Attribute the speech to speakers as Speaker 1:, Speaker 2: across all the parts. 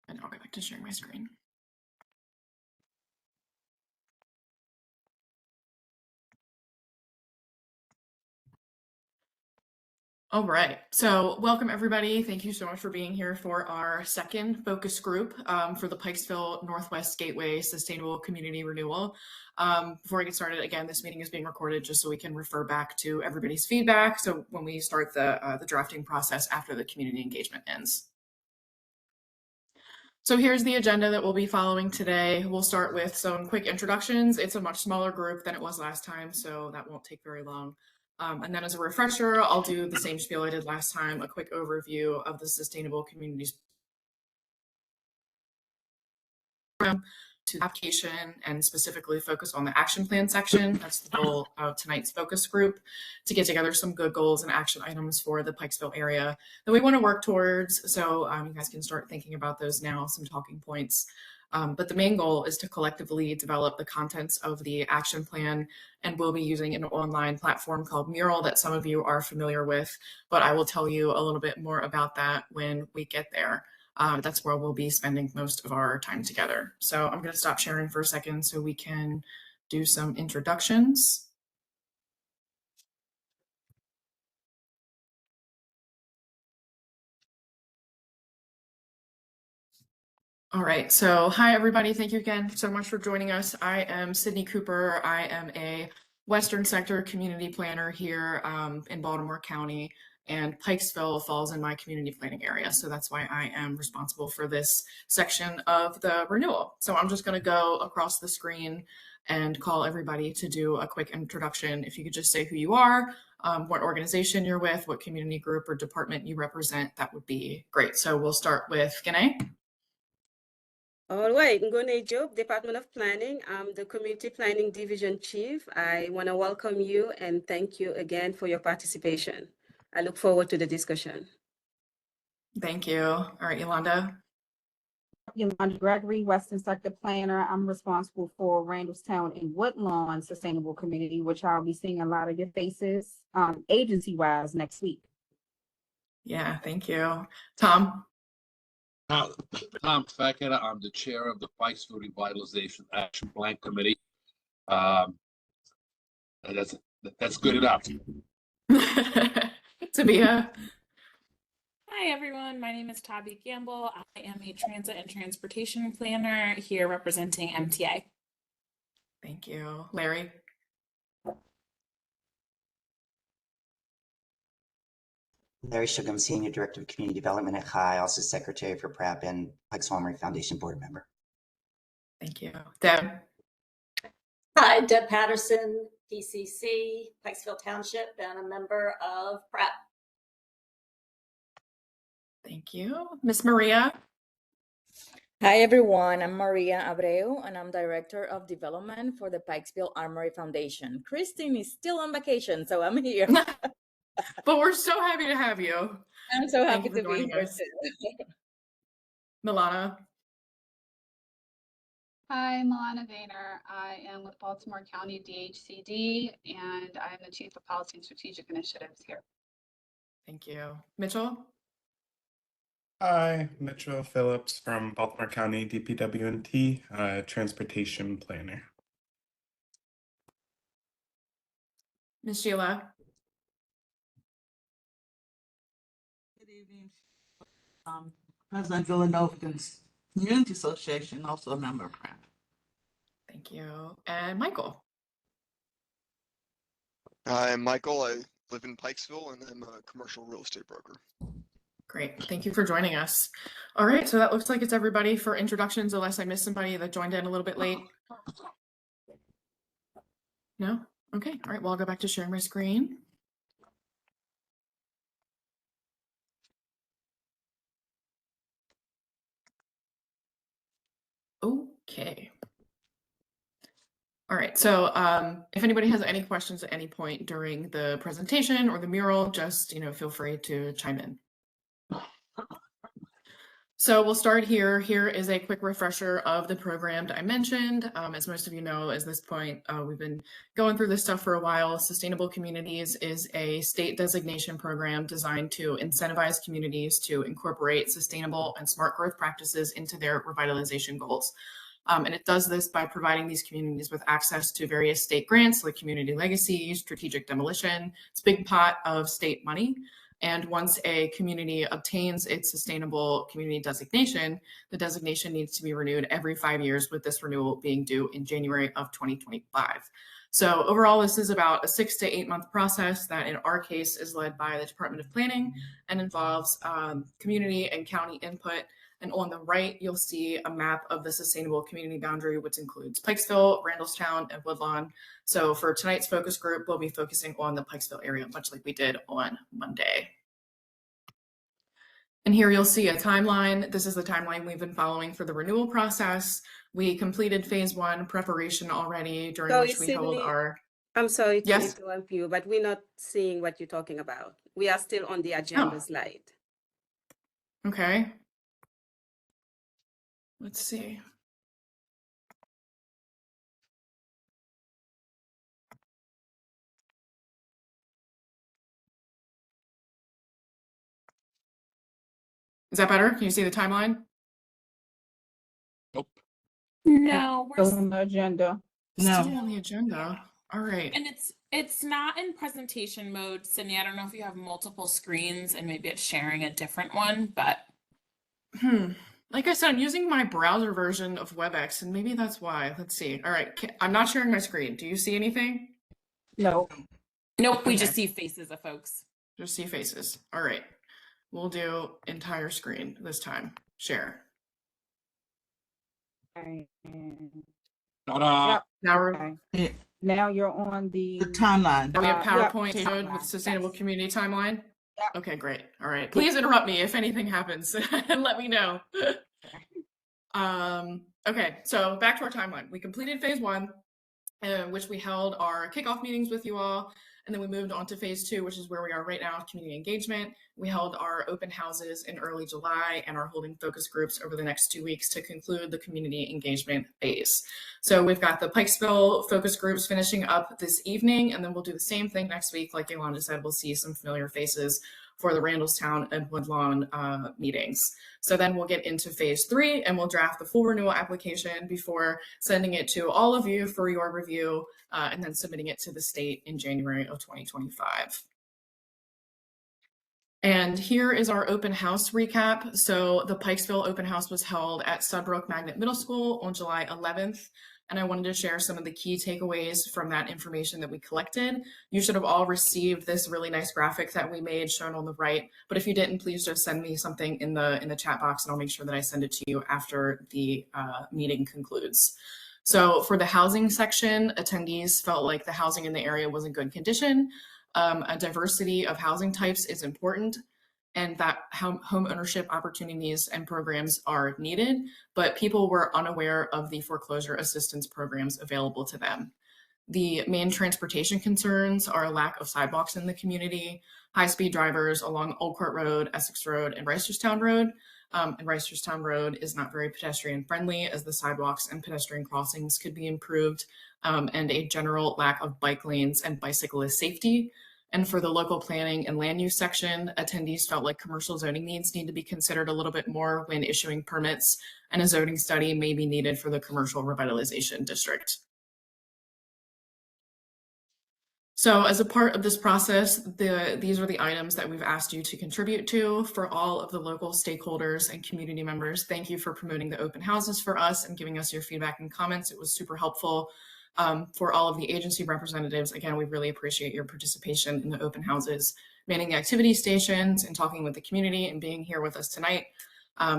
Speaker 1: And I'll go back to sharing my screen. All right, so welcome everybody. Thank you so much for being here for our second focus group for the Pikesville Northwest Gateway Sustainable Community Renewal. Before I get started, again, this meeting is being recorded just so we can refer back to everybody's feedback. So when we start the drafting process after the community engagement ends. So here's the agenda that we'll be following today. We'll start with some quick introductions. It's a much smaller group than it was last time, so that won't take very long. And then as a refresher, I'll do the same spiel I did last time, a quick overview of the Sustainable Communities Program to the application and specifically focus on the action plan section. That's the goal of tonight's focus group, to get together some good goals and action items for the Pikesville area that we want to work towards. So you guys can start thinking about those now, some talking points. But the main goal is to collectively develop the contents of the action plan, and we'll be using an online platform called Mural that some of you are familiar with, but I will tell you a little bit more about that when we get there. That's where we'll be spending most of our time together. So I'm going to stop sharing for a second so we can do some introductions. All right, so hi everybody. Thank you again so much for joining us. I am Sydney Cooper. I am a Western Sector Community Planner here in Baltimore County, and Pikesville falls in my community planning area. So that's why I am responsible for this section of the renewal. So I'm just gonna go across the screen and call everybody to do a quick introduction. If you could just say who you are, what organization you're with, what community group or department you represent, that would be great. So we'll start with Gane.
Speaker 2: All right, Ngone Job, Department of Planning. I'm the Community Planning Division Chief. I want to welcome you and thank you again for your participation. I look forward to the discussion.
Speaker 1: Thank you. All right, Yolanda.
Speaker 3: Yolanda Gregory, Western Sector Planner. I'm responsible for Randallstown and Woodlawn Sustainable Community, which I'll be seeing a lot of your faces agency-wise next week.
Speaker 1: Yeah, thank you. Tom.
Speaker 4: Tom Feckett, I'm the chair of the Pikesville Revitalization Action Plan Committee. That's good enough.
Speaker 1: Tabia.
Speaker 5: Hi everyone, my name is Tabi Gamble. I am a transit and transportation planner here representing MTA.
Speaker 1: Thank you. Larry.
Speaker 6: Larry Shugam, Senior Director of Community Development at CHI, also Secretary for PrEP and Pikesville Armory Foundation Board Member.
Speaker 1: Thank you. Deb.
Speaker 7: Hi, Deb Patterson, PCC, Pikesville Township, and a member of PrEP.
Speaker 1: Thank you. Miss Maria.
Speaker 8: Hi everyone, I'm Maria Abreu and I'm Director of Development for the Pikesville Armory Foundation. Christine is still on vacation, so I'm here.
Speaker 1: But we're so happy to have you.
Speaker 8: I'm so happy to be here too.
Speaker 1: Milana.
Speaker 9: Hi, Milana Vayner. I am with Baltimore County DHCD, and I'm the Chief of Policy and Strategic Initiatives here.
Speaker 1: Thank you. Mitchell.
Speaker 10: Hi, Mitchell Phillips from Baltimore County DPW&T, Transportation Planner.
Speaker 1: Miss Sheila.
Speaker 11: Good evening. President Villanovan's Community Association, also a member of PrEP.
Speaker 1: Thank you. And Michael.
Speaker 12: Hi, I'm Michael. I live in Pikesville and I'm a commercial real estate broker.
Speaker 1: Great. Thank you for joining us. All right. So that looks like it's everybody for introductions, unless I missed somebody that joined in a little bit late. No? Okay. All right. Well, I'll go back to sharing my screen. Okay. All right, so if anybody has any questions at any point during the presentation or the mural, just feel free to chime in. So we'll start here. Here is a quick refresher of the program that I mentioned. As most of you know, at this point, we've been going through this stuff for a while. Sustainable Communities is a state designation program designed to incentivize communities to incorporate sustainable and smart growth practices into their revitalization goals. And it does this by providing these communities with access to various state grants like Community Legacy, Strategic Demolition. It's a big pot of state money. And once a community obtains its sustainable community designation, the designation needs to be renewed every 5 years, with this renewal being due in January of 2025. So overall, this is about a 6 to 8 month process that in our case is led by the Department of Planning and involves community and county input. And on the right, you'll see a map of the sustainable community boundary, which includes Pikesville, Randallstown, and Woodlawn. So for tonight's focus group, we'll be focusing on the Pikesville area, much like we did on Monday. And here you'll see a timeline. This is the timeline we've been following for the renewal process. We completed phase 1 preparation already, during which we held our...
Speaker 2: I'm sorry to
Speaker 1: Yes?
Speaker 2: interrupt you, but we're not seeing what you're talking about. We are still on the agenda slide.
Speaker 1: Okay. Let's see. Is that better? Can you see the timeline?
Speaker 4: Nope.
Speaker 5: No, we're
Speaker 3: Still on the agenda.
Speaker 1: Still
Speaker 11: No.
Speaker 1: on the agenda. All right.
Speaker 5: and it's not in presentation mode, Sydney. I don't know if you have multiple screens and maybe it's sharing a different one, but
Speaker 1: Like I said, I'm using my browser version of WebEx, and maybe that's why. Let's see. All right. I'm not sharing my screen. Do you see anything?
Speaker 3: No.
Speaker 5: nope, we
Speaker 1: Okay.
Speaker 5: just see faces of folks.
Speaker 1: Just see faces. All right. We'll do entire screen this time. Share.
Speaker 3: Okay.
Speaker 4: Ta-da!
Speaker 3: Yep.
Speaker 1: Now we're...
Speaker 3: Okay.
Speaker 11: Yeah,
Speaker 3: Now you're on the
Speaker 11: the timeline.
Speaker 1: Now we have
Speaker 3: Yep,
Speaker 1: PowerPoint showed with
Speaker 3: timeline,
Speaker 1: sustainable
Speaker 3: yes.
Speaker 1: community timeline.
Speaker 3: Yep.
Speaker 1: Okay, great. All right. Please interrupt me if anything happens and let me know. Okay, so back to our timeline. We completed phase 1, which we held our kickoff meetings with you all. And then we moved on to phase 2, which is where we are right now, community engagement. We held our open houses in early July and are holding focus groups over the next 2 weeks to conclude the community engagement phase. So we've got the Pikesville focus groups finishing up this evening, and then we'll do the same thing next week. Like Yolanda said, we'll see some familiar faces for the Randallstown and Woodlawn meetings. So then we'll get into phase 3 and we'll draft the full renewal application before sending it to all of you for your review and then submitting it to the state in January of 2025. And here is our open house recap. So the Pikesville open house was held at Sudbrook Magnet Middle School on July 11th. And I wanted to share some of the key takeaways from that information that we collected. You should have all received this really nice graphic that we made shown on the right. But if you didn't, please just send me something in the chat box and I'll make sure that I send it to you after the meeting concludes. So for the housing section, attendees felt like the housing in the area was in good condition. A diversity of housing types is important, and that home ownership opportunities and programs are needed, but people were unaware of the foreclosure assistance programs available to them. The main transportation concerns are a lack of sidewalks in the community, high-speed drivers along Old Court Road, Essex Road, and Reisterstown Road. And Reisterstown Road is not very pedestrian friendly, as the sidewalks and pedestrian crossings could be improved, and a general lack of bike lanes and bicyclist safety. And for the local planning and land use section, attendees felt like commercial zoning needs need to be considered a little bit more when issuing permits, and a zoning study may be needed for the commercial revitalization district. So as a part of this process, these are the items that we've asked you to contribute to. For all of the local stakeholders and community members, thank you for promoting the open houses for us and giving us your feedback and comments. It was super helpful. For all of the agency representatives, again, we really appreciate your participation in the open houses, manning the activity stations and talking with the community and being here with us tonight.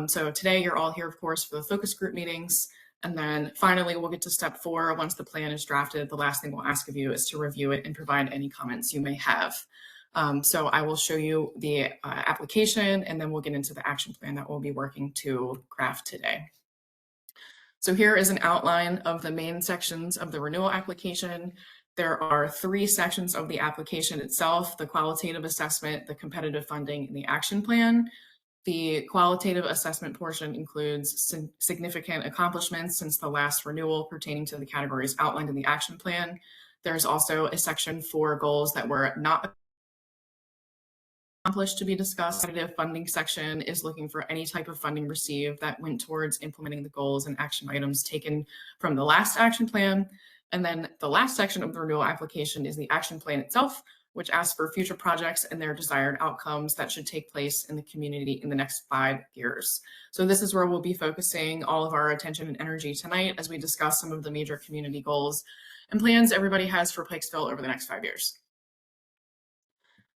Speaker 1: So today you're all here, of course, for the focus group meetings. And then finally, we'll get to step 4. Once the plan is drafted, the last thing we'll ask of you is to review it and provide any comments you may have. So I will show you the application, and then we'll get into the action plan that we'll be working to craft today. So here is an outline of the main sections of the renewal application. There are 3 sections of the application itself: the qualitative assessment, the competitive funding, and the action plan. The qualitative assessment portion includes significant accomplishments since the last renewal pertaining to the categories outlined in the action plan. There's also a section for goals that were not accomplished to be discussed. The competitive funding section is looking for any type of funding received that went towards implementing the goals and action items taken from the last action plan. And then the last section of the renewal application is the action plan itself, which asks for future projects and their desired outcomes that should take place in the community in the next 5 years. So this is where we'll be focusing all of our attention and energy tonight as we discuss some of the major community goals and plans everybody has for Pikesville over the next 5 years.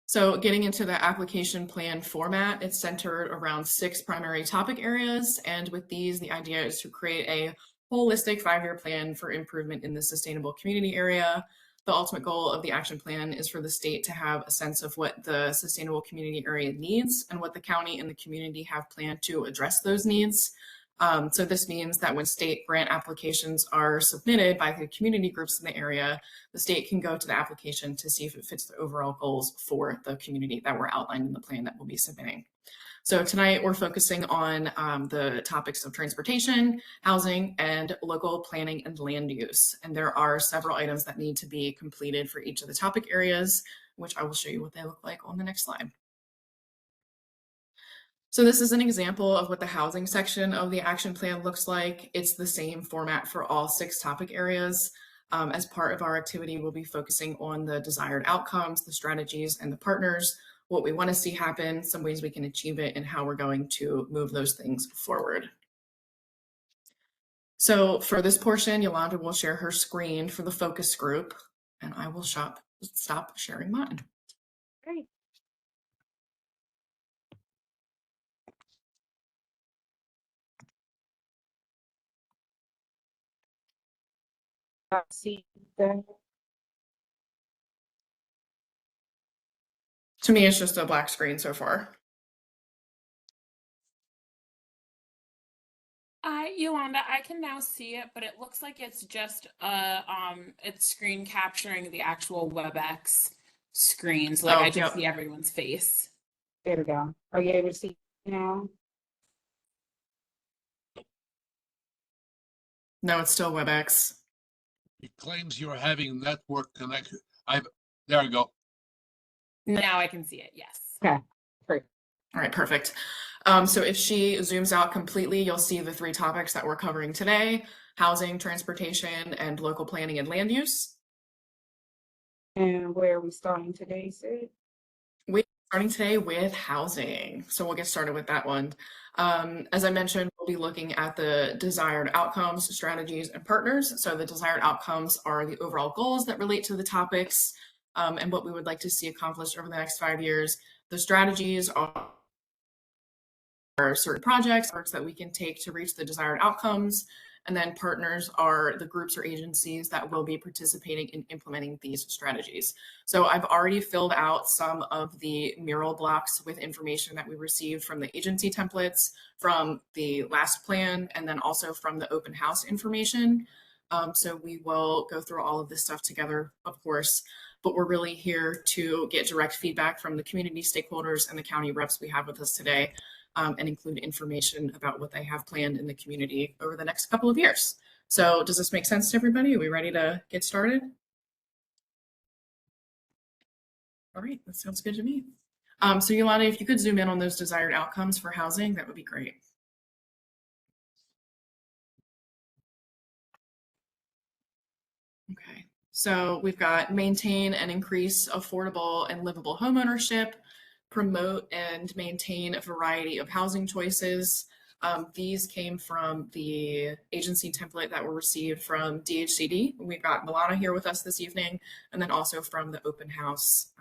Speaker 1: So getting into the application plan format, it's centered around 6 primary topic areas. And with these, the idea is to create a holistic 5-year plan for improvement in the sustainable community area. The ultimate goal of the action plan is for the state to have a sense of what the sustainable community area needs and what the county and the community have planned to address those needs. So this means that when state grant applications are submitted by the community groups in the area, the state can go to the application to see if it fits the overall goals for the community that were outlined in the plan that we'll be submitting. So tonight we're focusing on the topics of transportation, housing, and local planning and land use. And there are several items that need to be completed for each of the topic areas, which I will show you what they look like on the next slide. So this is an example of what the housing section of the action plan looks like. It's the same format for all 6 topic areas. As part of our activity, we'll be focusing on the desired outcomes, the strategies, and the partners, what we want to see happen, some ways we can achieve it, and how we're going to move those things forward. So for this portion, Yolanda will share her screen for the focus group, and I will stop sharing mine.
Speaker 3: Great. See the
Speaker 1: To me, it's just a black screen so far.
Speaker 5: Yolanda, I can now see it, but it looks like it's just it's screen capturing the actual WebEx screen. So like I just see everyone's face.
Speaker 3: There we go. Are you able to see now?
Speaker 1: No, it's still WebEx.
Speaker 4: It claims you're having network connection. There we go.
Speaker 5: Now I can see it, yes.
Speaker 3: Okay, great.
Speaker 1: All right, perfect. So if she zooms out completely, you'll see the 3 topics that we're covering today: housing, transportation, and local planning and land use.
Speaker 3: And where are we starting today, Sid?
Speaker 1: We're starting today with housing. So we'll get started with that one. As I mentioned, we'll be looking at the desired outcomes, strategies, and partners. So the desired outcomes are the overall goals that relate to the topics and what we would like to see accomplished over the next 5 years. The strategies are certain projects that we can take to reach the desired outcomes. And then partners are the groups or agencies that will be participating in implementing these strategies. So I've already filled out some of the mural blocks with information that we received from the agency templates from the last plan, and then also from the open house information. So we will go through all of this stuff together, of course, but we're really here to get direct feedback from the community stakeholders and the county reps we have with us today. And include information about what they have planned in the community over the next couple of years. So does this make sense to everybody? Are we ready to get started? All right, that sounds good to me. So Yolanda, if you could zoom in on those desired outcomes for housing, that would be great. Okay, so we've got maintain and increase affordable and livable homeownership, promote and maintain a variety of housing choices. These came from the agency template that were received from DHCD. We've got Milana here with us this evening, and then also from the open house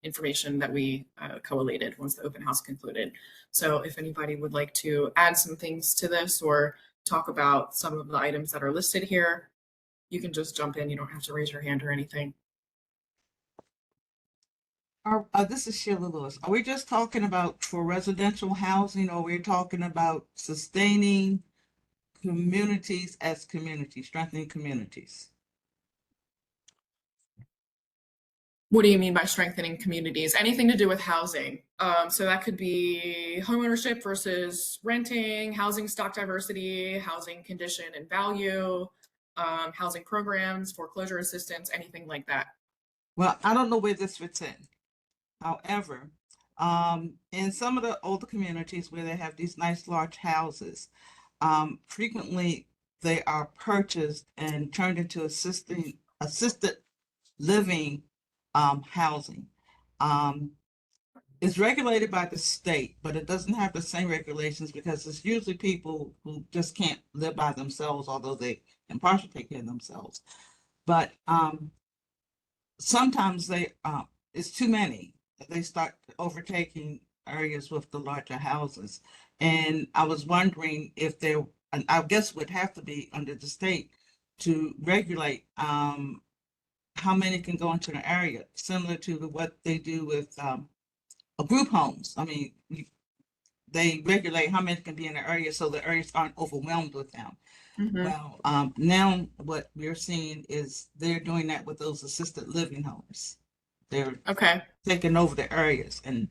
Speaker 1: information that we collated once the open house concluded. So if anybody would like to add some things to this or talk about some of the items that are listed here, you can just jump in. You don't have to raise your hand or anything.
Speaker 11: This is Sheila Lewis. Are we just talking about for residential housing, or we're talking about sustaining communities as communities, strengthening communities?
Speaker 1: What do you mean by strengthening communities? Anything to do with housing. So that could be homeownership versus renting, housing stock diversity, housing condition and value, housing programs, foreclosure assistance, anything like that.
Speaker 11: Well, I don't know where this fits in. However, in some of the older communities where they have these nice large houses, frequently they are purchased and turned into assisted living housing. It's regulated by the state, but it doesn't have the same regulations because it's usually people who just can't live by themselves, although they can partially take care of themselves. But sometimes it's too many. They start overtaking areas with the larger houses. And I was wondering if there, and I guess would have to be under the state to regulate how many can go into an area, similar to what they do with group homes. I mean, they regulate how many can be in the area so the areas aren't overwhelmed with them. Well, now what we're seeing is they're doing that with those assisted living homes. They're taking over the areas, and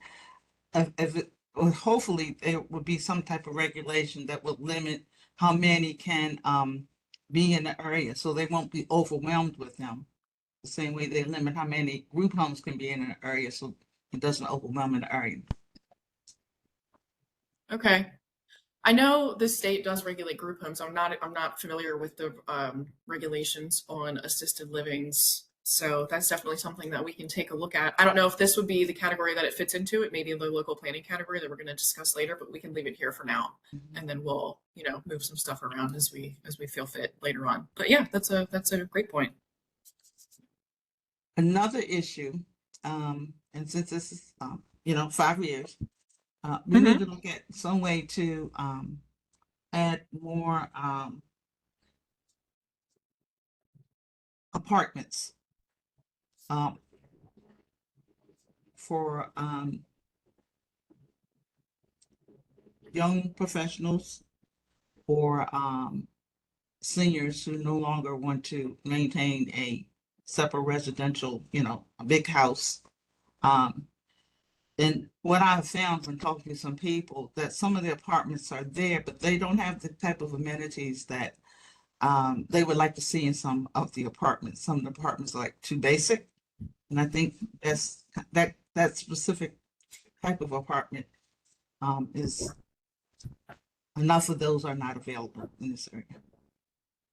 Speaker 11: well, hopefully there will be some type of regulation that will limit how many can be in the area, so they won't be overwhelmed with them. The same way they limit how many group homes can be in an area, so it doesn't overwhelm an area.
Speaker 1: Okay. I know the state does regulate group homes. I'm not familiar with the regulations on assisted livings. So that's definitely something that we can take a look at. I don't know if this would be the category that it fits into. It may be the local planning category that we're going to discuss later, but we can leave it here for now. And then we'll, move some stuff around as we feel fit later on. But yeah, that's a great point.
Speaker 11: Another issue, and since this is 5 years, we need to look at some way to add more apartments for young professionals or seniors who no longer want to maintain a separate residential, a big house. And what I've found from talking to some people, that some of the apartments are there, but they don't have the type of amenities that they would like to see in some of the apartments. Some of the apartments are like too basic. And I think that specific type of apartment is enough of those are not available in this area.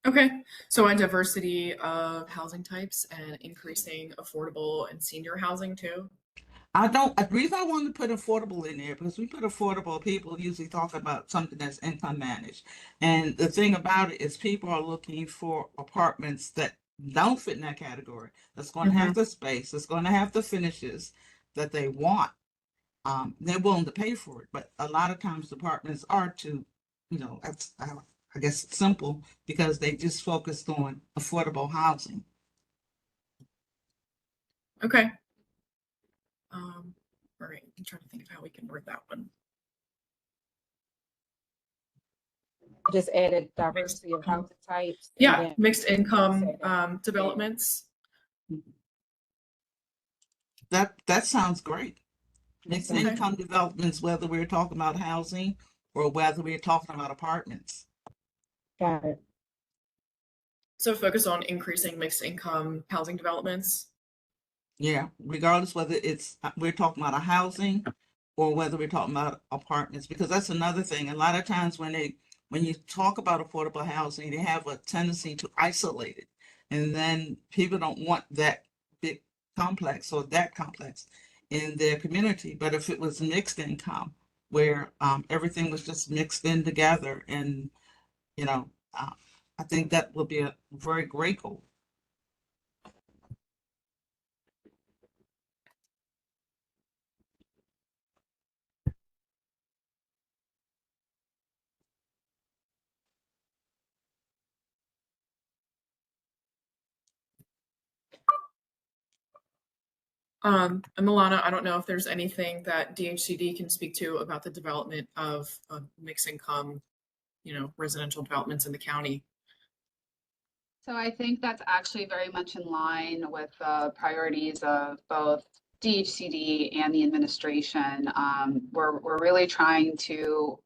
Speaker 1: Okay. So a diversity of housing types and increasing affordable and senior housing too.
Speaker 11: The reason I want to put affordable in there, because we put affordable, people usually talk about something that's income managed. And the thing about it is people are looking for apartments that don't fit in that category. That's going to have the space, that's going to have the finishes that they want. They're willing to pay for it. But a lot of times the apartments are too, that's, I guess it's simple because they just focused on affordable housing.
Speaker 1: Okay. All right, I'm trying to think of how we can word that one.
Speaker 3: Just added diversity of housing types.
Speaker 1: Yeah, mixed income developments.
Speaker 11: That sounds great. Mixed income developments, whether we're talking about housing or whether we're talking about apartments.
Speaker 3: Got it.
Speaker 1: So focus on increasing mixed income housing developments.
Speaker 11: Yeah, regardless whether we're talking about a housing or whether we're talking about apartments, because that's another thing. A lot of times when you talk about affordable housing, they have a tendency to isolate it. And then people don't want that big complex or that complex in their community. But if it was mixed income, where everything was just mixed in together, and I think that would be a very great goal.
Speaker 1: And Milana, I don't know if there's anything that DHCD can speak to about the development of mixed income, residential developments in the county.
Speaker 9: So I think that's actually very much in line with the priorities of both DHCD and the administration. We're really trying to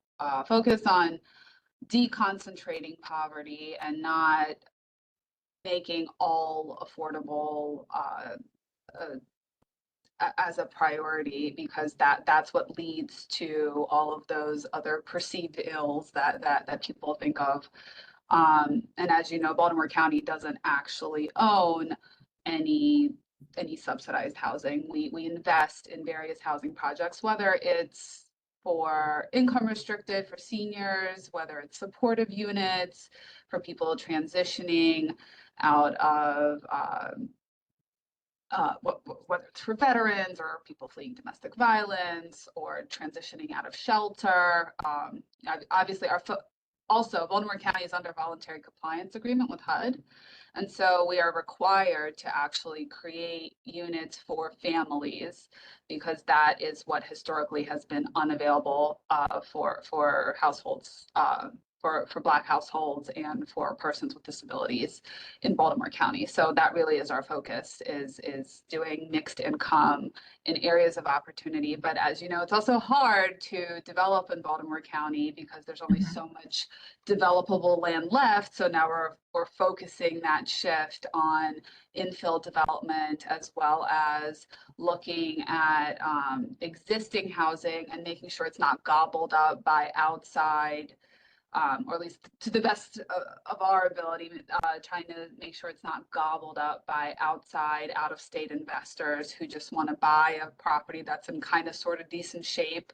Speaker 9: focus on deconcentrating poverty and not making all affordable as a priority, because that's what leads to all of those other perceived ills that people think of. And as you know, Baltimore County doesn't actually own any subsidized housing. We invest in various housing projects, whether it's for income restricted for seniors, whether it's supportive units for people transitioning out of whether it's for veterans or people fleeing domestic violence or transitioning out of shelter. Obviously, also Baltimore County is under voluntary compliance agreement with HUD. And so we are required to actually create units for families, because that is what historically has been unavailable for households, for Black households and for persons with disabilities in Baltimore County. So that really is our focus, is doing mixed income in areas of opportunity. But as you know, it's also hard to develop in Baltimore County because there's only so much developable land left. So now we're focusing that shift on infill development, as well as looking at existing housing and making sure it's not gobbled up by outside, or at least to the best of our ability, trying to make sure it's not gobbled up by outside, out-of-state investors who just want to buy a property that's in kind of sort of decent shape,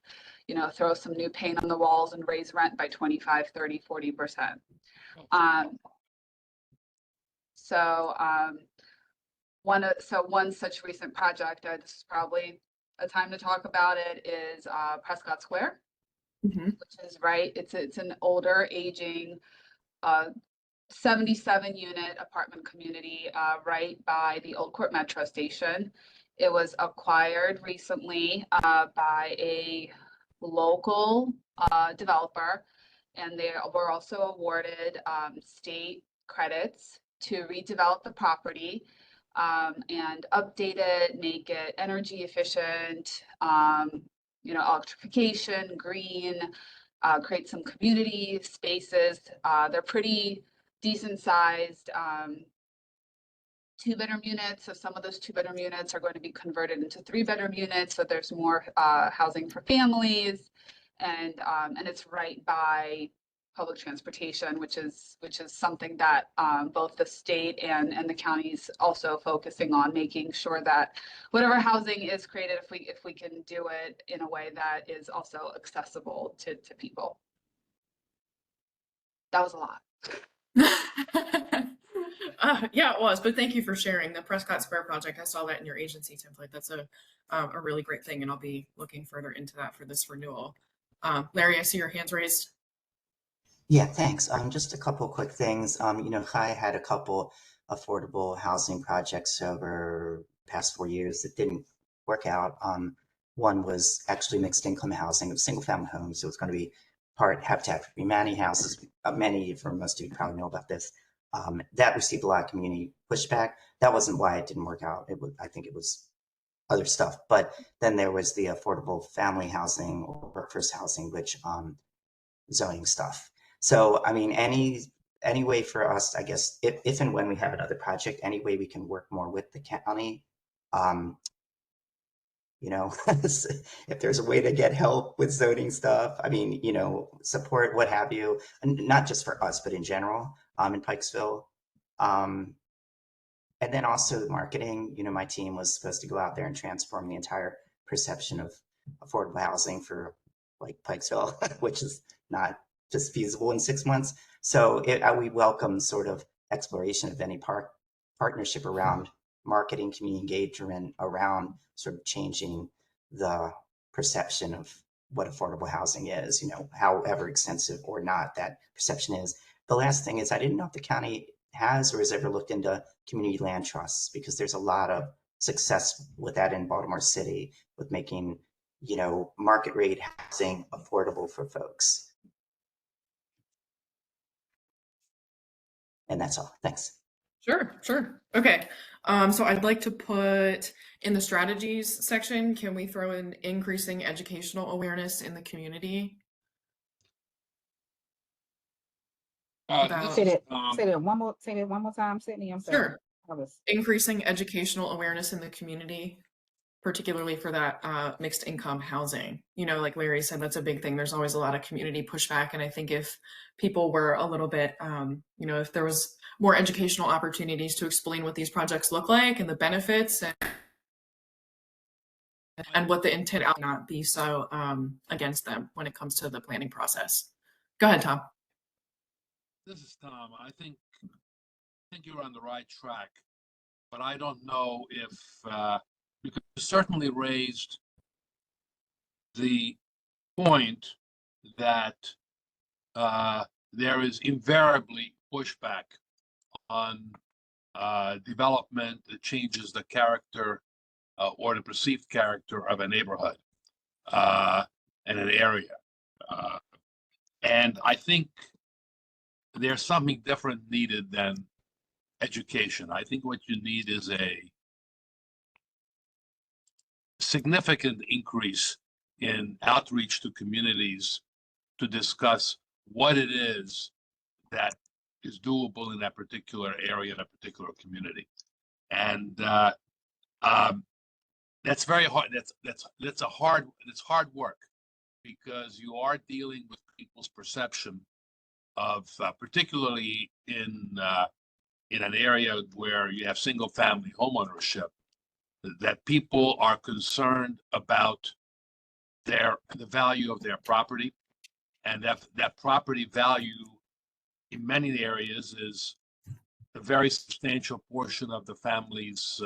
Speaker 9: throw some new paint on the walls and raise rent by 25, 30, 40%. One such recent project, this is probably a time to talk about it, is Prescott Square. Which is right. It's an older, aging, 77 unit apartment community right by the Old Court Metro Station. It was acquired recently by a local developer, and they were also awarded state credits to redevelop the property and update it, make it energy efficient, electrification, green, create some community spaces. They're pretty decent sized 2-bedroom units. So some of those 2-bedroom units are going to be converted into 3-bedroom units. So there's more housing for families, and it's right by public transportation, which is something that both the state and the counties also focusing on, making sure that whatever housing is created, if we can do it in a way that is also accessible to people. That was a lot.
Speaker 1: Yeah, it was, but thank you for sharing the Prescott Square project. I saw that in your agency template. That's a really great thing, and I'll be looking further into that for this renewal. Larry, I see your hands raised.
Speaker 6: Yeah, thanks. Just a couple quick things. Chai had a couple affordable housing projects over the past 4 years that didn't work out. One was actually mixed income housing of single family homes. So it's going to be part Habitat for Humanity houses. Most of you probably know about this. That received a lot of community pushback. That wasn't why it didn't work out. I think it was other stuff. But then there was the affordable family housing or workforce housing, which zoning stuff. So, I mean, any way for us, I guess, if and when we have another project, any way we can work more with the county, if there's a way to get help with zoning stuff, I mean, support, what have you, and not just for us, but in general, in Pikesville. And then also marketing, my team was supposed to go out there and transform the entire perception of affordable housing for like Pikesville, which is not just feasible in 6 months. So we welcome sort of exploration of any partnership around marketing, community engagement, around sort of changing the perception of what affordable housing is, however extensive or not that perception is. The last thing is, I didn't know if the county has or has ever looked into community land trusts, because there's a lot of success with that in Baltimore City with making, market rate housing affordable for folks. And that's all. Thanks.
Speaker 1: Sure. Okay. So I'd like to put in the strategies section, can we throw in increasing educational awareness in the community?
Speaker 4: This
Speaker 3: Say
Speaker 4: is,
Speaker 3: that one more time, Sydney. I'm sorry.
Speaker 1: Sure.
Speaker 3: I was
Speaker 1: Increasing educational awareness in the community, particularly for that mixed income housing. You know, like Larry said, that's a big thing. There's always a lot of community pushback. And I think if people were a little bit, you know, if there was more educational opportunities to explain what these projects look like and the benefits and what the intent out not be so against them when it comes to the planning process. Go ahead, Tom.
Speaker 4: this is Tom. I think you're on the right track, but I don't know if you certainly raised the point that there is invariably pushback on development that changes the character or the perceived character of a neighborhood and an area. And I think there's something different needed than education. I think what you need is a significant increase in outreach to communities to discuss what it is that is doable in that particular area, in a particular community. And that's very hard. That's hard work, because you are dealing with people's perception of, particularly in an area where you have single family homeownership, that people are concerned about the value of their property, and that property value in many areas is a very substantial portion of the family's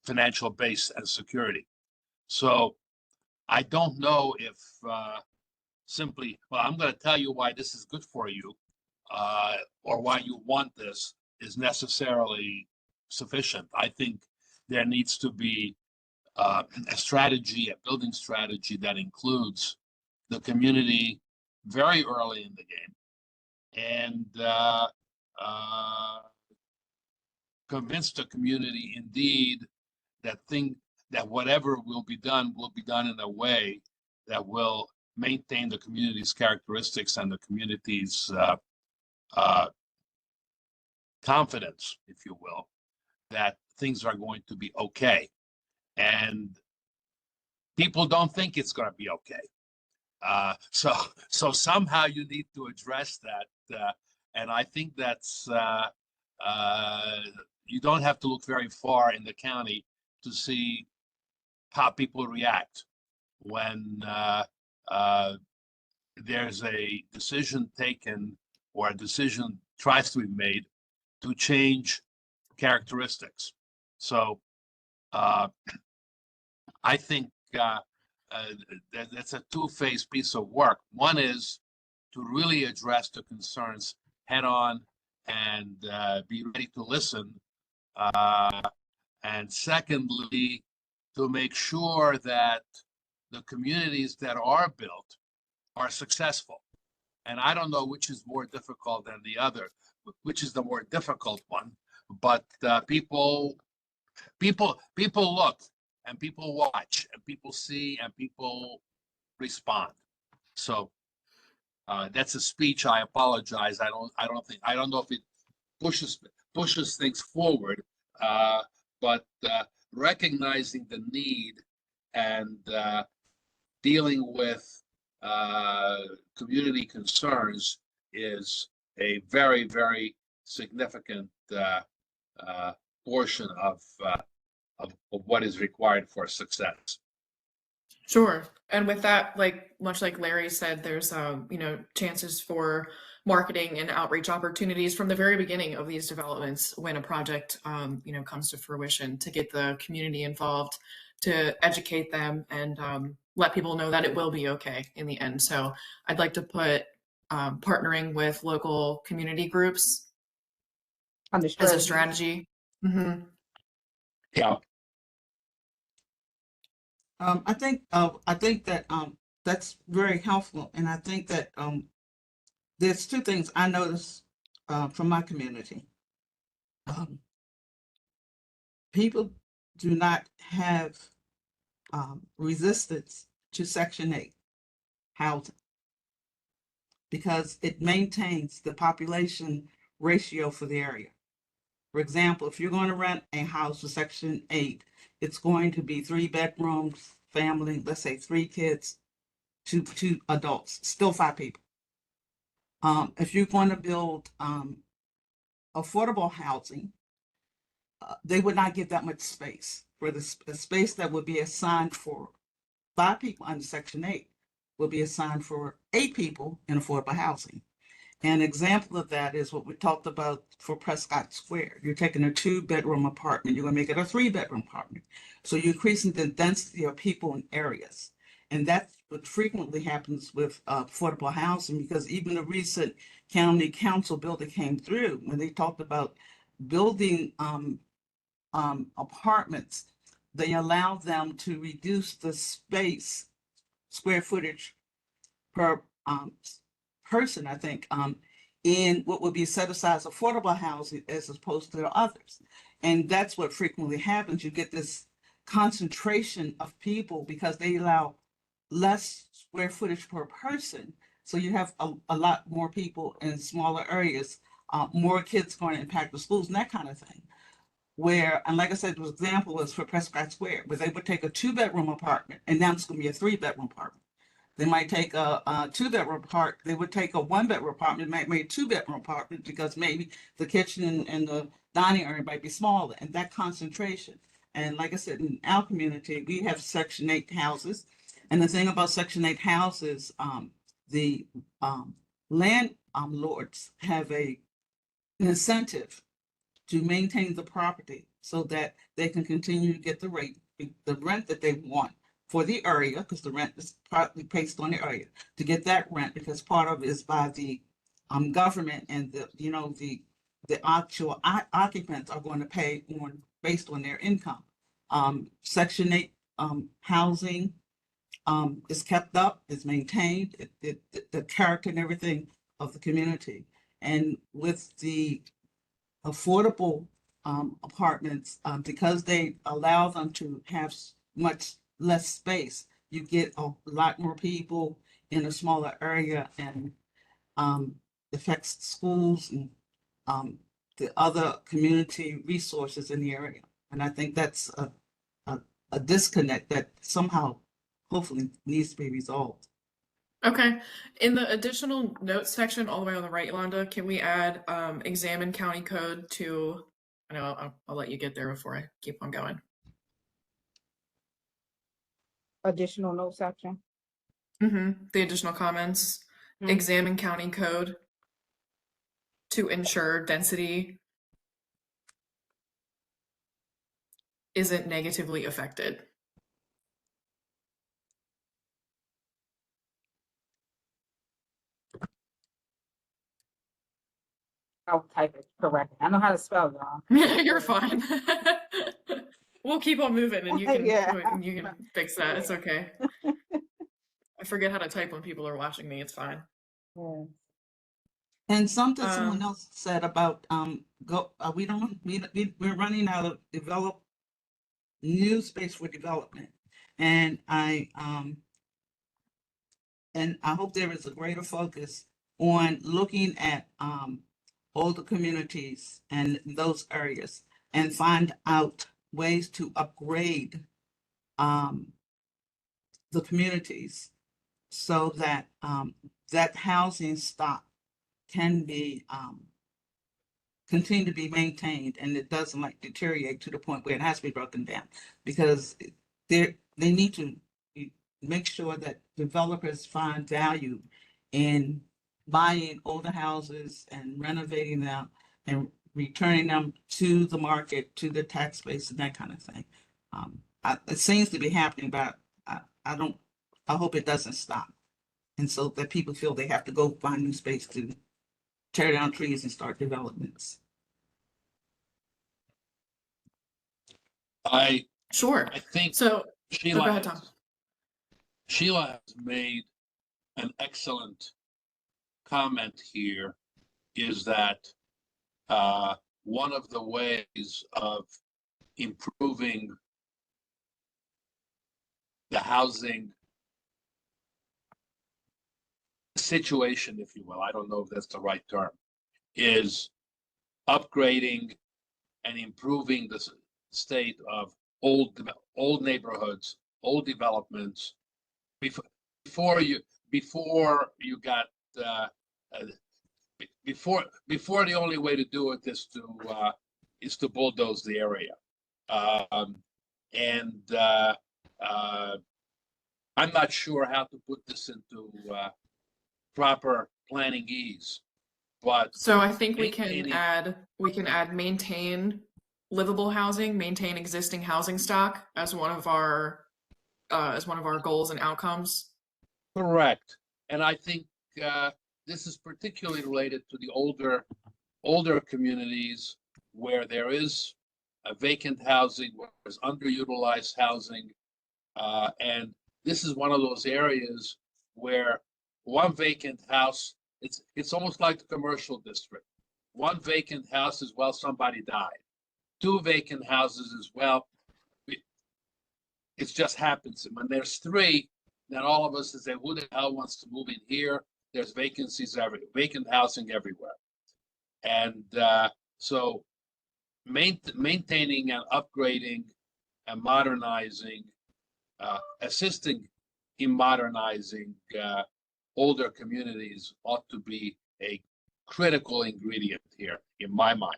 Speaker 4: financial base and security. So I don't know if simply, well, I'm going to tell you why this is good for you, or why you want this, is necessarily sufficient. I think there needs to be a strategy, a building strategy that includes the community very early in the game, and convince the community indeed that whatever will be done in a way that will maintain the community's characteristics and the community's confidence, if you will, that things are going to be okay. And people don't think it's going to be okay. So somehow you need to address that. And I think that's, you don't have to look very far in the county to see how people react when there's a decision taken, or a decision tries to be made to change characteristics. So I think that's a two-phase piece of work. One is to really address the concerns head on and be ready to listen. And secondly, to make sure that the communities that are built are successful. And I don't know which is more difficult than the other, which is the more difficult one, but people look, and people watch, and people see, and people respond. So that's a speech. I apologize. I don't know if it pushes things forward, but recognizing the need and dealing with community concerns is a very, very significant portion of what is required for success.
Speaker 1: Sure. And with that, like much like Larry said, there's chances for marketing and outreach opportunities from the very beginning of these developments when a project comes to fruition, to get the community involved, to educate them, and let people know that it will be okay in the end. So I'd like to put partnering with local community groups as a strategy. Mm-hmm.
Speaker 4: Yeah.
Speaker 11: I think that that's very helpful, and I think that there's two things I notice from my community. people do not have resistance to Section 8 housing because it maintains the population ratio for the area. For example, if you're going to rent a house with Section 8, it's going to be 3 bedrooms, family, let's say 3 kids, two adults, still 5 people. If you're going to build affordable housing, they would not give that much space. For the space that would be assigned for 5 people under Section 8 will be assigned for 8 people in affordable housing. An example of that is what we talked about for Prescott Square. You're taking a 2-bedroom apartment, you're going to make it a 3-bedroom apartment. So you're increasing the density of people in areas. And that's what frequently happens with affordable housing, because even the recent county council bill that came through, when they talked about building apartments, they allow them to reduce the space, square footage per person, I think, in what would be set aside as affordable housing as opposed to the others. And that's what frequently happens. You get this concentration of people because they allow less square footage per person. So you have a lot more people in smaller areas, more kids going to impact the schools and that kind of thing. Where, and like I said, the example was for Prescott Square, where they would take a 2-bedroom apartment and now it's going to be a 3-bedroom apartment. They might take a 2-bedroom apartment. They would take a 1-bedroom apartment, might make a 2-bedroom apartment because maybe the kitchen and the dining area might be smaller, and that concentration. And like I said, in our community, we have Section 8 houses. And the thing about Section 8 houses, the landlords have an incentive to maintain the property so that they can continue to get the rent that they want for the area, because the rent is partly based on the area, to get that rent, because part of it is by the government, and the actual occupants are going to pay based on their income. Section 8 housing is kept up, is maintained, the character and everything of the community. And with the affordable apartments, because they allow them to have much less space, you get a lot more people in a smaller area, and affects schools and the other community resources in the area. And I think that's a disconnect that somehow, hopefully, needs to be resolved.
Speaker 1: Okay. In the additional notes section, all the way on the right, Yolanda, can we add examine county code to, I know I'll let you get there before I keep on going.
Speaker 3: Additional note section.
Speaker 1: The additional comments, examine county code to ensure density isn't negatively affected.
Speaker 3: I'll type it correctly. I know how to spell, y'all.
Speaker 1: You're fine. We'll keep on moving, and you can you can fix that. It's okay. I forget how to type when people are watching me. It's fine.
Speaker 3: Yeah.
Speaker 11: And something someone else said about we're running out of new space for development, and I hope there is a greater focus on looking at older communities and those areas and find out ways to upgrade the communities so that that housing stock can be continue to be maintained, and it doesn't deteriorate to the point where it has to be broken down, because they need to make sure that developers find value in buying older houses and renovating them and returning them to the market, to the tax base, and that kind of thing. It seems to be happening, but I hope it doesn't stop. And so that people feel they have to go find new space to tear down trees and start developments.
Speaker 4: I think
Speaker 1: so.
Speaker 4: Sheila,
Speaker 1: go ahead, Tom.
Speaker 4: Sheila has made an excellent comment here, is that one of the ways of improving the housing situation, if you will, I don't know if that's the right term, is upgrading and improving the state of old neighborhoods, old developments. Before you got before the only way to do it is to bulldoze the area, and I'm not sure how to put this into proper planning ease, but
Speaker 1: So I think we can
Speaker 4: maintaining-
Speaker 1: add maintain livable housing, maintain existing housing stock as one of our goals and outcomes.
Speaker 4: Correct. And I think this is particularly related to the older communities where there is a vacant housing, where there's underutilized housing. And this is one of those areas where one vacant house, it's almost like the commercial district. One vacant house is, well, somebody died. Two vacant houses is, well, it just happens. And when there's three, then all of us say, who the hell wants to move in here? There's vacancies everywhere, vacant housing everywhere. And so maintaining and upgrading and modernizing, assisting in modernizing older communities ought to be a critical ingredient here, in my mind.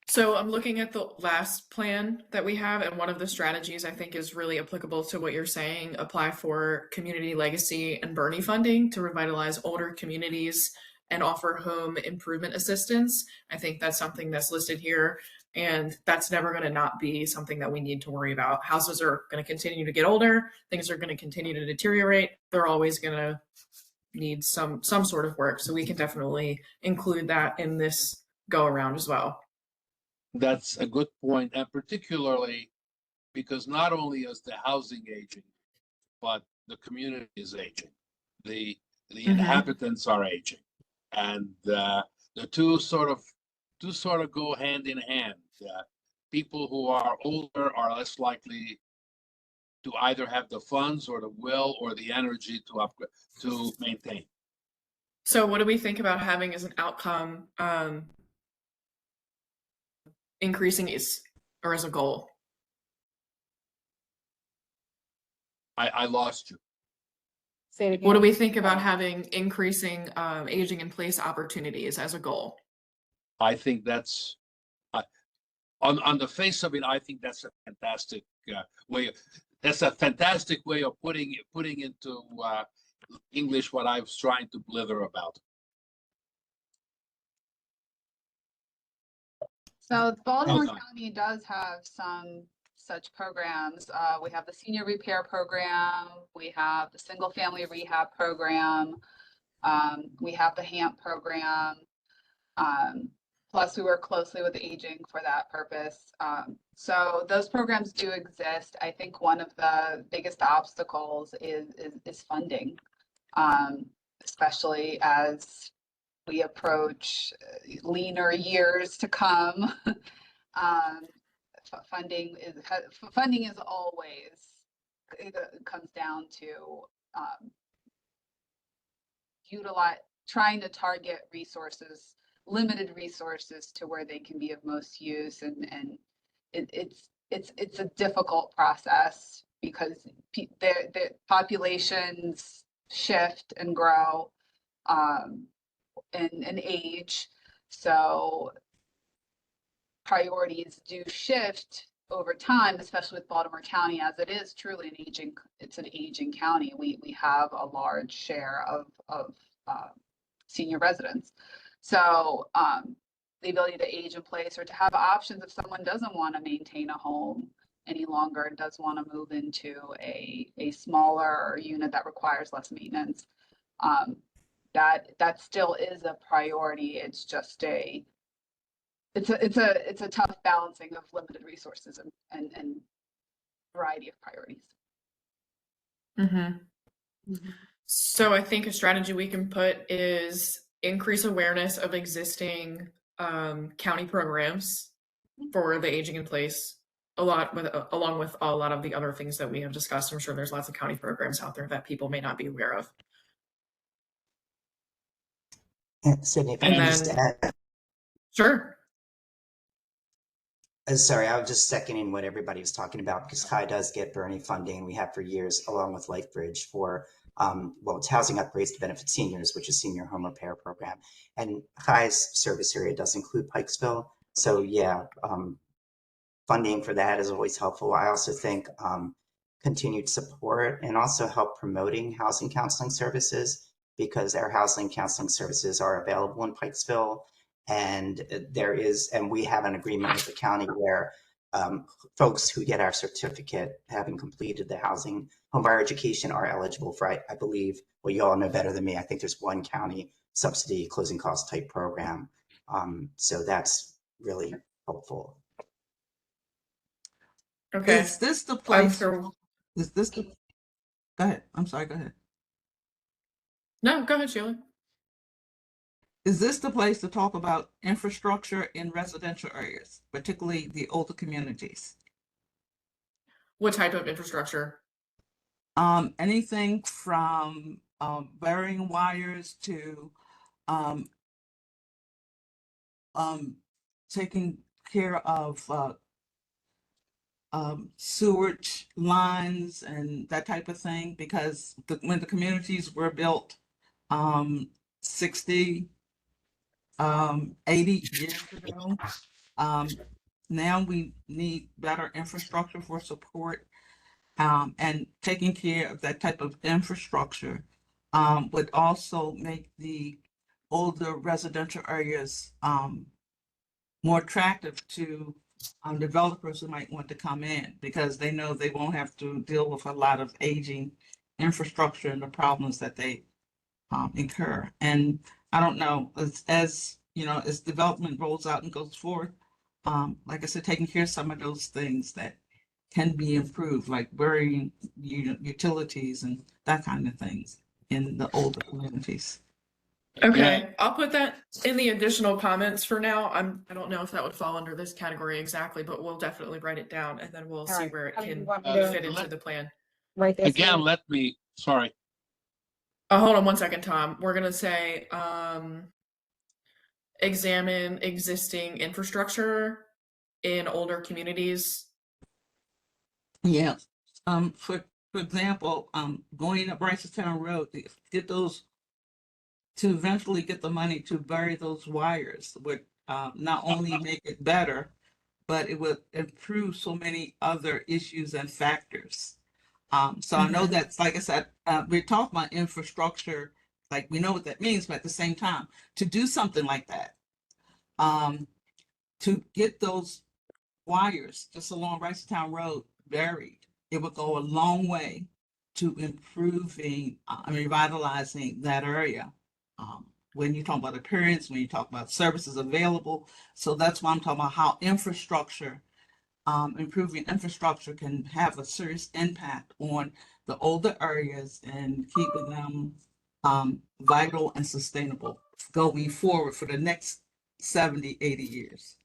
Speaker 1: So I'm looking at the last plan that we have, and one of the strategies I think is really applicable to what you're saying, apply for community legacy and Bernie funding to revitalize older communities and offer home improvement assistance. I think that's something that's listed here, and that's never going to not be something that we need to worry about. Houses are going to continue to get older, things are going to continue to deteriorate. They're always going to need some sort of work. So we can definitely include that in this go around as well.
Speaker 4: That's a good point, and particularly because not only is the housing aging, but the community is aging. The inhabitants are aging, and the two sort of go hand in hand. People who are older are less likely to either have the funds or the will or the energy to upgrade, to maintain.
Speaker 1: So what do we think about having as an outcome increasing or as a goal?
Speaker 4: I lost you.
Speaker 3: Say it again.
Speaker 1: What do we think about having increasing aging in place opportunities as a goal?
Speaker 4: I think that's on the face of it. I think that's a fantastic way. That's a fantastic way of putting into English what I was trying to blither about.
Speaker 9: So Baltimore
Speaker 4: done.
Speaker 9: County does have some such programs. We have the senior repair program, we have the single family rehab program, we have the HAMP program. Plus we work closely with aging for that purpose. So those programs do exist. I think one of the biggest obstacles is funding, especially as we approach leaner years to come. Funding is always, it comes down to trying to target resources, limited resources, to where they can be of most use, and it's a difficult process because the populations shift and grow and age, so priorities do shift over time, especially with Baltimore County, as it is truly an aging county. We have a large share of senior residents. So the ability to age in place or to have options if someone doesn't want to maintain a home any longer and does want to move into a smaller unit that requires less maintenance, that still is a priority. It's just it's a tough balancing of limited resources and variety of priorities.
Speaker 1: So I think a strategy we can put is increase awareness of existing county programs for the aging in place, along with a lot of the other things that we have discussed. I'm sure there's lots of county programs out there that people may not be aware of.
Speaker 6: Sydney, if I
Speaker 1: And
Speaker 6: can just
Speaker 1: then-
Speaker 6: add.
Speaker 1: Sure.
Speaker 6: Sorry, I was just seconding what everybody was talking about because CHI does get Bernie funding. We have for years, along with LifeBridge, for well, it's housing upgrades to benefit seniors, which is senior home repair program. And CHI's service area does include Pikesville. So yeah, funding for that is always helpful. I also think continued support and also help promoting housing counseling services, because our housing counseling services are available in Pikesville. And we have an agreement with the county where folks who get our certificate, having completed the housing home buyer education, are eligible for, I believe, well, you all know better than me, I think there's one county subsidy closing cost type program. So that's really helpful.
Speaker 1: Okay.
Speaker 11: Is this the place?
Speaker 1: Go
Speaker 11: ahead. I'm sorry, go ahead.
Speaker 1: No, go ahead, Sheila.
Speaker 11: Is this the place to talk about infrastructure in residential areas, particularly the older communities?
Speaker 1: What type of infrastructure?
Speaker 11: Anything from burying wires to taking care of sewage lines and that type of thing, because when the communities were built 60, 80 years ago, now we need better infrastructure for support, and taking care of that type of infrastructure would also make the older residential areas more attractive to developers who might want to come in, because they know they won't have to deal with a lot of aging infrastructure and the problems that they incur. And I don't know, as you know, as development rolls out and goes forward, like I said, taking care of some of those things that can be improved, like burying utilities and that kind of things in the older communities.
Speaker 1: Okay, I'll put that in the additional comments for now. I don't know if that would fall under this category exactly, but we'll definitely write it down and then we'll see
Speaker 3: right.
Speaker 1: where it
Speaker 3: How do you
Speaker 1: can
Speaker 3: want me to-
Speaker 1: fit into the plan.
Speaker 3: Right there.
Speaker 4: Again, sorry.
Speaker 1: Hold on one second, Tom. We're gonna say examine existing infrastructure in older communities.
Speaker 11: Yeah. For example, going up Ricestown Road, get those, to eventually get the money to bury those wires would not only make it better, but it would improve so many other issues and factors. So I know that's, like I said, we're talking about infrastructure, like we know what that means, but at the same time, to do something like that, to get those wires just along Ricestown Road buried, it would go a long way to improving and revitalizing that area. When you talk about appearance, when you talk about services available. So that's why I'm talking about how infrastructure, improving infrastructure can have a serious impact on the older areas and keeping them vital and sustainable going forward for the next 70, 80 years.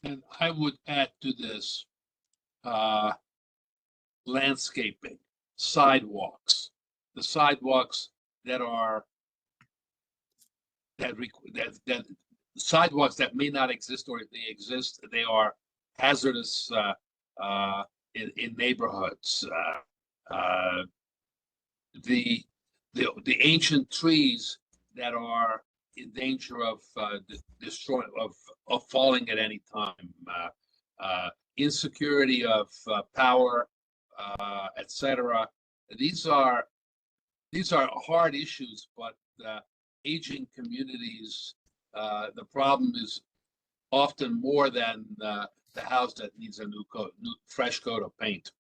Speaker 4: And I would add to this, landscaping, sidewalks, the sidewalks that sidewalks that may not exist, or if they exist, they are hazardous in neighborhoods. The ancient trees that are in danger of destroying, of falling at any time, insecurity of power, etc. These are hard issues, but aging communities, the problem is often more than the house that needs a fresh coat of paint.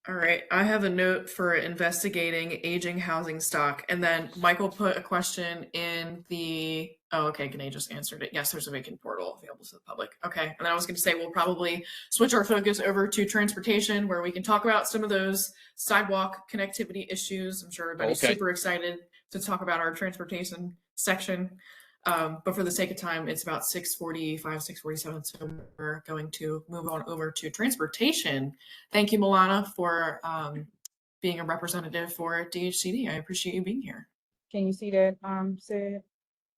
Speaker 1: All right, I have a note for investigating aging housing stock, and then Michael put a question in the, okay, Gane just answered it. Yes, there's a vacant portal available to the public. Okay, and then I was going to say we'll probably switch our focus over to transportation, where we can talk about some of those sidewalk connectivity issues. I'm sure everybody's super excited to talk about our transportation section. But for the sake of time, it's about 6:45, 6:47. So we're going to move on over to transportation. Thank you, Milana, for being a representative for DHCD. I appreciate you being here.
Speaker 3: Can you see that, Sid?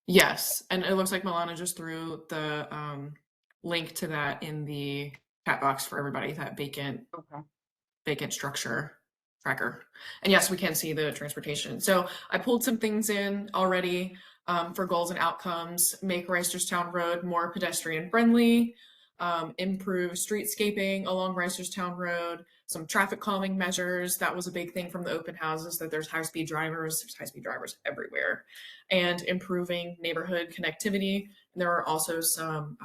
Speaker 1: Yes, and it looks like Milana just threw the link to that in the chat box for everybody, that vacant structure tracker. And yes, we can see the transportation. So I pulled some things in already for goals and outcomes. Make Reisterstown Road more pedestrian friendly, improve streetscaping along Reisterstown Road, some traffic calming measures. That was a big thing from the open houses, that there's high-speed drivers everywhere, and improving neighborhood connectivity. And there are also some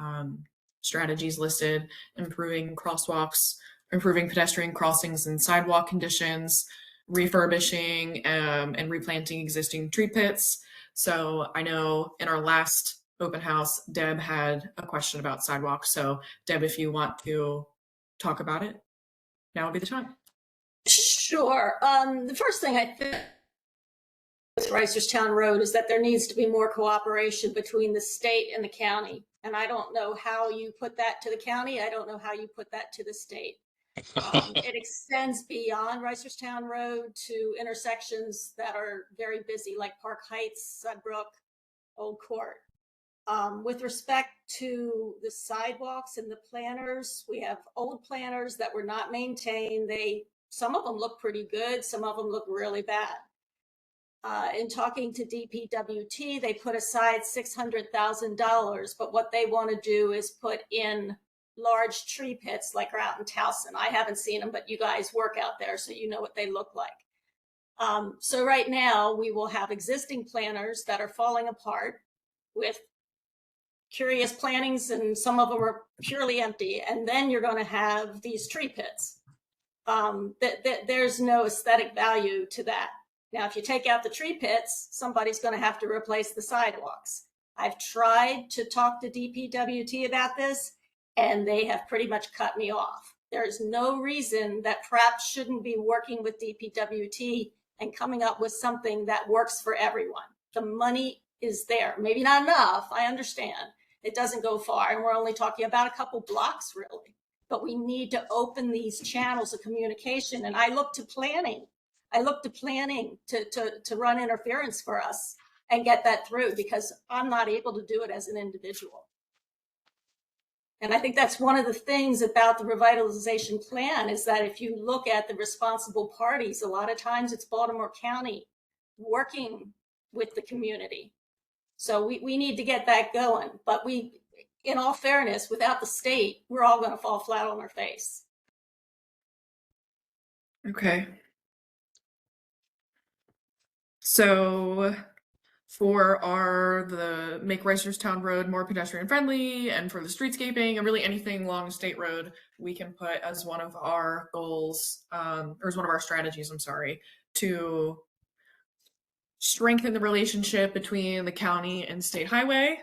Speaker 1: strategies listed: improving crosswalks, improving pedestrian crossings and sidewalk conditions, refurbishing and replanting existing tree pits. So I know in our last open house, Deb had a question about sidewalks. So Deb, if you want to talk about it, now would be the time.
Speaker 7: Sure. The first thing I think with Reisterstown Road is that there needs to be more cooperation between the state and the county. And I don't know how you put that to the county. I don't know how you put that to the state. It extends beyond Reisterstown Road to intersections that are very busy, like Park Heights, Sudbrook, Old Court. With respect to the sidewalks and the planters, we have old planters that were not maintained. Some of them look pretty good, some of them look really bad. In talking to DPWT, they put aside $600,000, but what they want to do is put in large tree pits like are out in Towson. I haven't seen them, but you guys work out there, so you know what they look like. So right now we will have existing planters that are falling apart with curious plantings, and some of them are purely empty. And then you're going to have these tree pits. There's no aesthetic value to that. Now, if you take out the tree pits, somebody's going to have to replace the sidewalks. I've tried to talk to DPWT about this, and they have pretty much cut me off. There is no reason that Pratt shouldn't be working with DPWT and coming up with something that works for everyone. The money is there. Maybe not enough, I understand. It doesn't go far, and we're only talking about a couple blocks, really. But we need to open these channels of communication, and I look to planning. To run interference for us and get that through, because I'm not able to do it as an individual. And I think that's one of the things about the revitalization plan, is that if you look at the responsible parties, a lot of times it's Baltimore County working with the community. So we need to get that going. But in all fairness, without the state, we're all going to fall flat on our face.
Speaker 1: Okay. So for the Make Reisterstown Road more pedestrian friendly, and for the streetscaping, and really anything along State Road, we can put as one of our goals, or as one of our strategies, to strengthen the relationship between the county and state highway.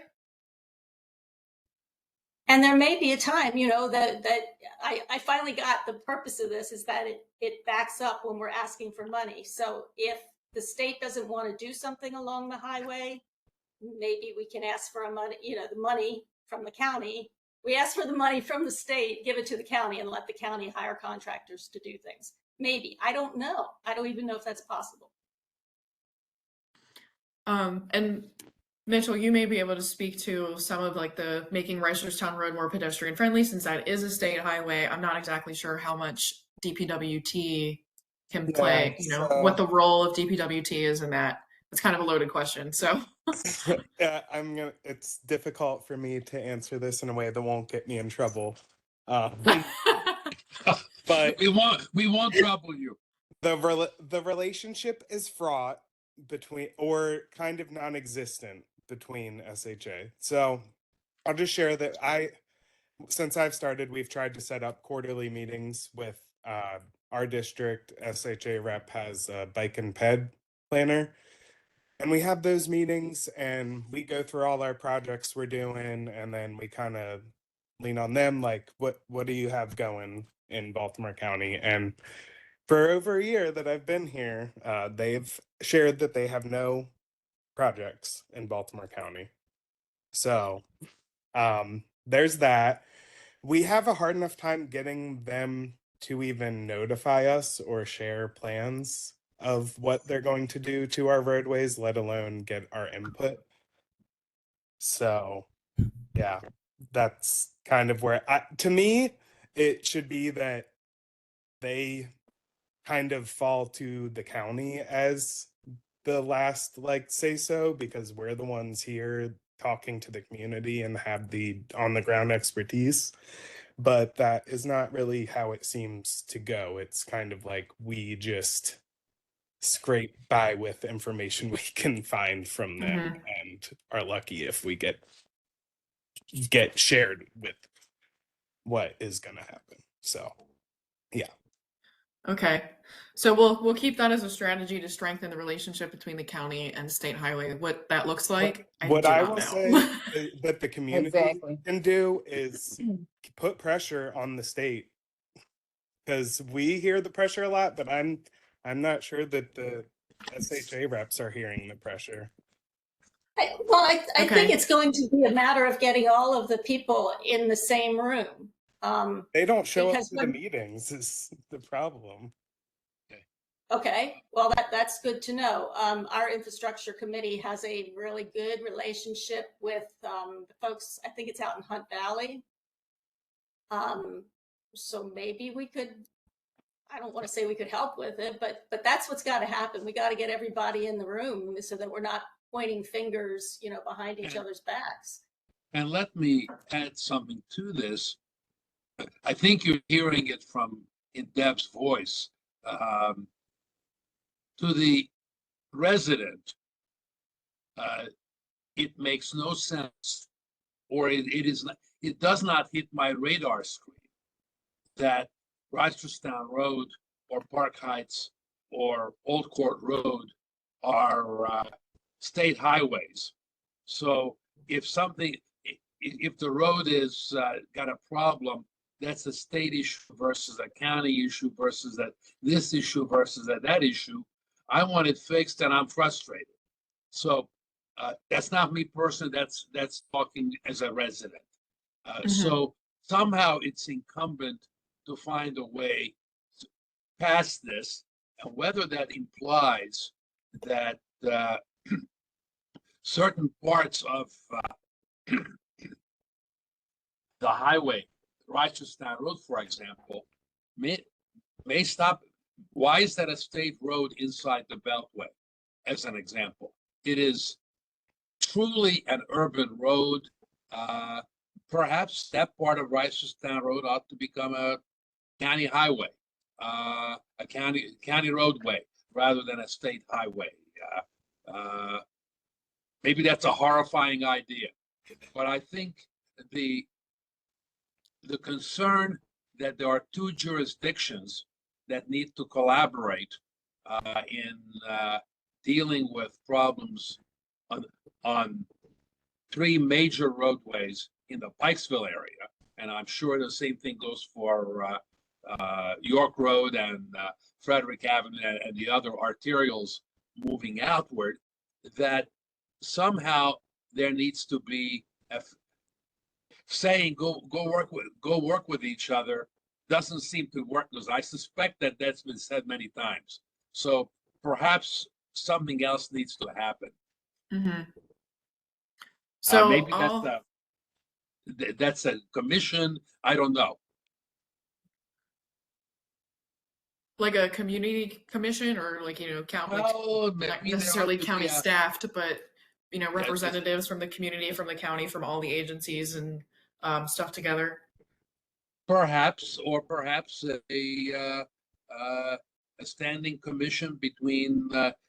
Speaker 7: And there may be a time, that I finally got the purpose of this, is that it backs up when we're asking for money. So if the state doesn't want to do something along the highway, maybe we can ask for the money from the county. We ask for the money from the state, give it to the county, and let the county hire contractors to do things. Maybe. I don't know. I don't even know if that's possible.
Speaker 1: And Mitchell, you may be able to speak to some of the making Reisterstown Road more pedestrian friendly, since that is a state highway. I'm not exactly sure how much DPWT can play, what the role of DPWT is in that. It's kind of a loaded question. So
Speaker 10: it's difficult for me to answer this in a way that won't get me in trouble. But
Speaker 4: we won't trouble you.
Speaker 10: The relationship is fraught between, or kind of non-existent between SHA. So I'll just share that since I've started, we've tried to set up quarterly meetings with our district. SHA rep has a bike and ped planner, and we have those meetings and we go through all our projects we're doing, and then we kind of lean on them, like what do you have going in Baltimore County? And for over a year that I've been here, they've shared that they have no projects in Baltimore County. So there's that. We have a hard enough time getting them to even notify us or share plans of what they're going to do to our roadways, let alone get our input. So yeah, that's kind of where to me, it should be that they kind of fall to the county as the last say so, because we're the ones here talking to the community and have the on the ground expertise. But that is not really how it seems to go. It's kind of like we just scrape by with information we can find from them and are lucky if we get shared with what is going to happen. So yeah.
Speaker 1: Okay. So we'll keep that as a strategy to strengthen the relationship between the county and state highway. What that looks like,
Speaker 10: What
Speaker 1: I do
Speaker 10: I
Speaker 1: not
Speaker 10: will
Speaker 1: know.
Speaker 10: say that the community
Speaker 3: Exactly.
Speaker 10: can do is put pressure on the state, because we hear the pressure a lot, but I'm not sure that the SHA reps are hearing the pressure.
Speaker 7: I think
Speaker 1: Okay.
Speaker 7: it's going to be a matter of getting all of the people in the same room.
Speaker 10: They don't show up
Speaker 7: Because
Speaker 10: to the meetings is the problem.
Speaker 7: Okay, well, that's good to know. Our infrastructure committee has a really good relationship with the folks, I think it's out in Hunt Valley. So maybe we could, I don't want to say we could help with it, but that's what's got to happen. We got to get everybody in the room so that we're not pointing fingers, behind each other's backs.
Speaker 4: And let me add something to this. I think you're hearing it in Deb's voice. To the resident, it makes no sense, or it does not hit my radar screen that Reisterstown Road or Park Heights or Old Court Road are state highways. So if the road is got a problem, that's a state issue versus a county issue versus this issue versus that issue. I want it fixed, and I'm frustrated. So that's not me personally. That's talking as a resident. So somehow it's incumbent to find a way to pass this, and whether that implies that certain parts of the highway, Reisterstown Road, for example, may stop. Why is that a state road inside the Beltway, as an example? It is truly an urban road. Perhaps that part of Reisterstown Road ought to become a county highway, a county roadway, rather than a state highway. Maybe that's a horrifying idea, but I think the concern that there are two jurisdictions that need to collaborate in dealing with problems on three major roadways in the Pikesville area, and I'm sure the same thing goes for York Road and Frederick Avenue and the other arterials moving outward, that somehow there needs to be saying go work with each other doesn't seem to work, because I suspect that that's been said many times. So perhaps something else needs to happen.
Speaker 1: So
Speaker 4: maybe that's a commission. I don't know.
Speaker 1: Like a community commission, or county, not necessarily county staffed, but representatives from the community, from the county, from all the agencies and stuff together.
Speaker 4: Perhaps a standing commission between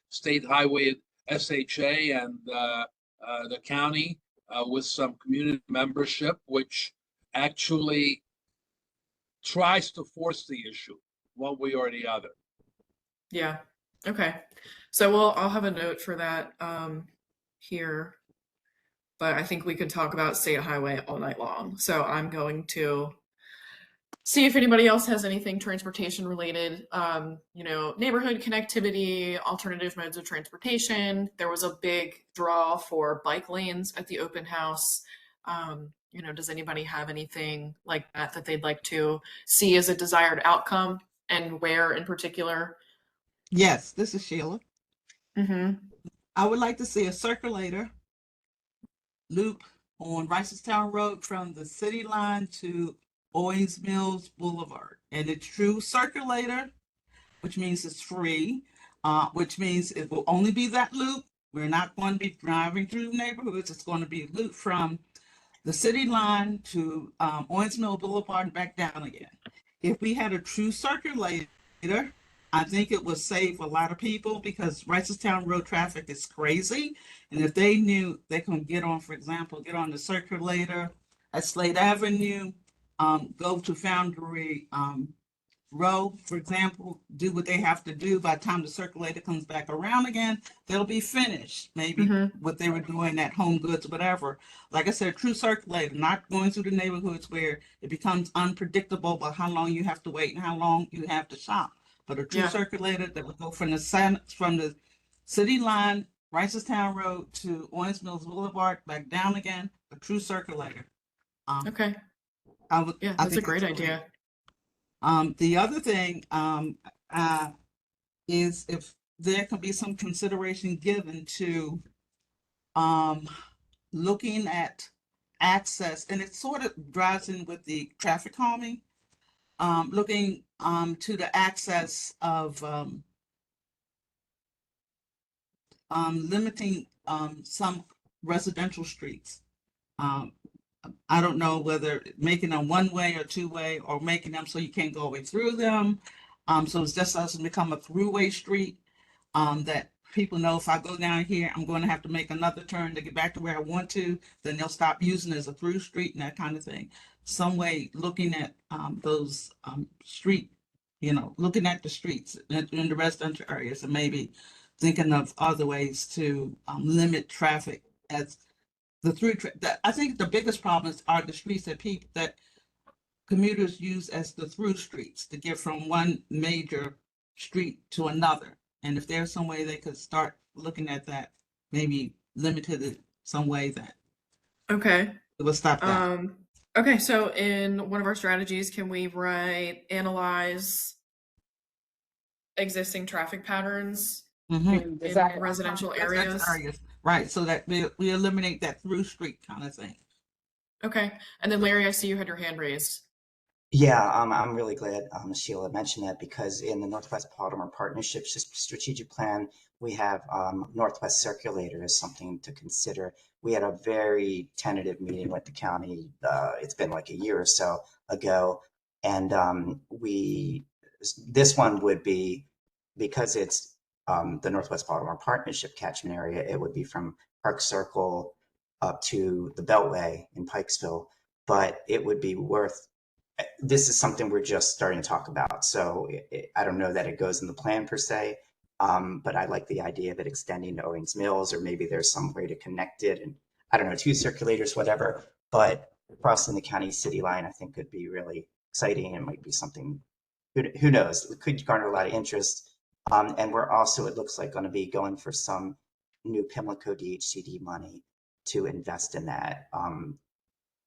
Speaker 4: State Highway SHA and the county with some community membership, which actually tries to force the issue one way or the other.
Speaker 1: Yeah. Okay. So I'll have a note for that here, but I think we could talk about state highway all night long. So I'm going to see if anybody else has anything transportation related, neighborhood connectivity, alternative modes of transportation. There was a big draw for bike lanes at the open house. Does anybody have anything like that they'd like to see as a desired outcome, and where in particular?
Speaker 11: Yes, this is Sheila.
Speaker 1: Mm-hmm.
Speaker 11: I would like to see a circulator loop on Ricestown Road from the city line to Owings Mills Boulevard. And a true circulator, which means it's free, which means it will only be that loop. We're not going to be driving through neighborhoods. It's going to be a loop from the city line to Owings Mill Boulevard and back down again. If we had a true circulator, I think it would save a lot of people because Ricestown Road traffic is crazy. And if they knew they can get on, for example, get on the circulator at Slade Avenue, go to Foundry Row, for example, do what they have to do. By the time the circulator comes back around again, they'll be finished. Maybe what they were doing at Home Goods, whatever. Like I said, true circulator, not going through the neighborhoods where it becomes unpredictable about how long you have to wait and how long you have to shop. But a true circulator that would go from the city line, Ricestown Road to Owings Mills Boulevard, back down again, a true circulator.
Speaker 1: Okay.
Speaker 11: I
Speaker 1: that's a
Speaker 11: think
Speaker 1: great idea.
Speaker 11: The other thing is if there can be some consideration given to looking at access, and it sort of drives in with the traffic calming, looking to the access of limiting some residential streets. I don't know whether making them one way or two way or making them so you can't go all the way through them. So it just doesn't become a throughway street that people know if I go down here, I'm going to have to make another turn to get back to where I want to, then they'll stop using it as a through street and that kind of thing. Some way looking at those street, looking at the streets in the residential areas and maybe thinking of other ways to limit traffic as I think the biggest problems are the streets that commuters use as the through streets to get from one major street to another. And if there's some way they could start looking at that, maybe limited it some way that
Speaker 1: Okay.
Speaker 11: it will stop that.
Speaker 1: Okay, so in one of our strategies, can we analyze existing traffic patterns in residential areas?
Speaker 11: Right, so that we eliminate that through street kind of thing.
Speaker 1: Okay, and then Larry, I see you had your hand raised.
Speaker 6: Yeah, I'm really glad Sheila mentioned that because in the Northwest Baltimore Partnership Strategic Plan, we have Northwest Circulator as something to consider. We had a very tentative meeting with the county. It's been like a year or so ago, and this one would be, because it's the Northwest Baltimore Partnership catchment area, it would be from Park Circle up to the Beltway in Pikesville, but it would be this is something we're just starting to talk about. So I don't know that it goes in the plan per se, but I like the idea of it extending to Owings Mills, or maybe there's some way to connect it. And I don't know, 2 circulators, whatever, but crossing the county city line, I think could be really exciting. It might be something, who knows, it could garner a lot of interest. And we're also, it looks like, going to be going for some new Pimlico DHCD money to invest in that.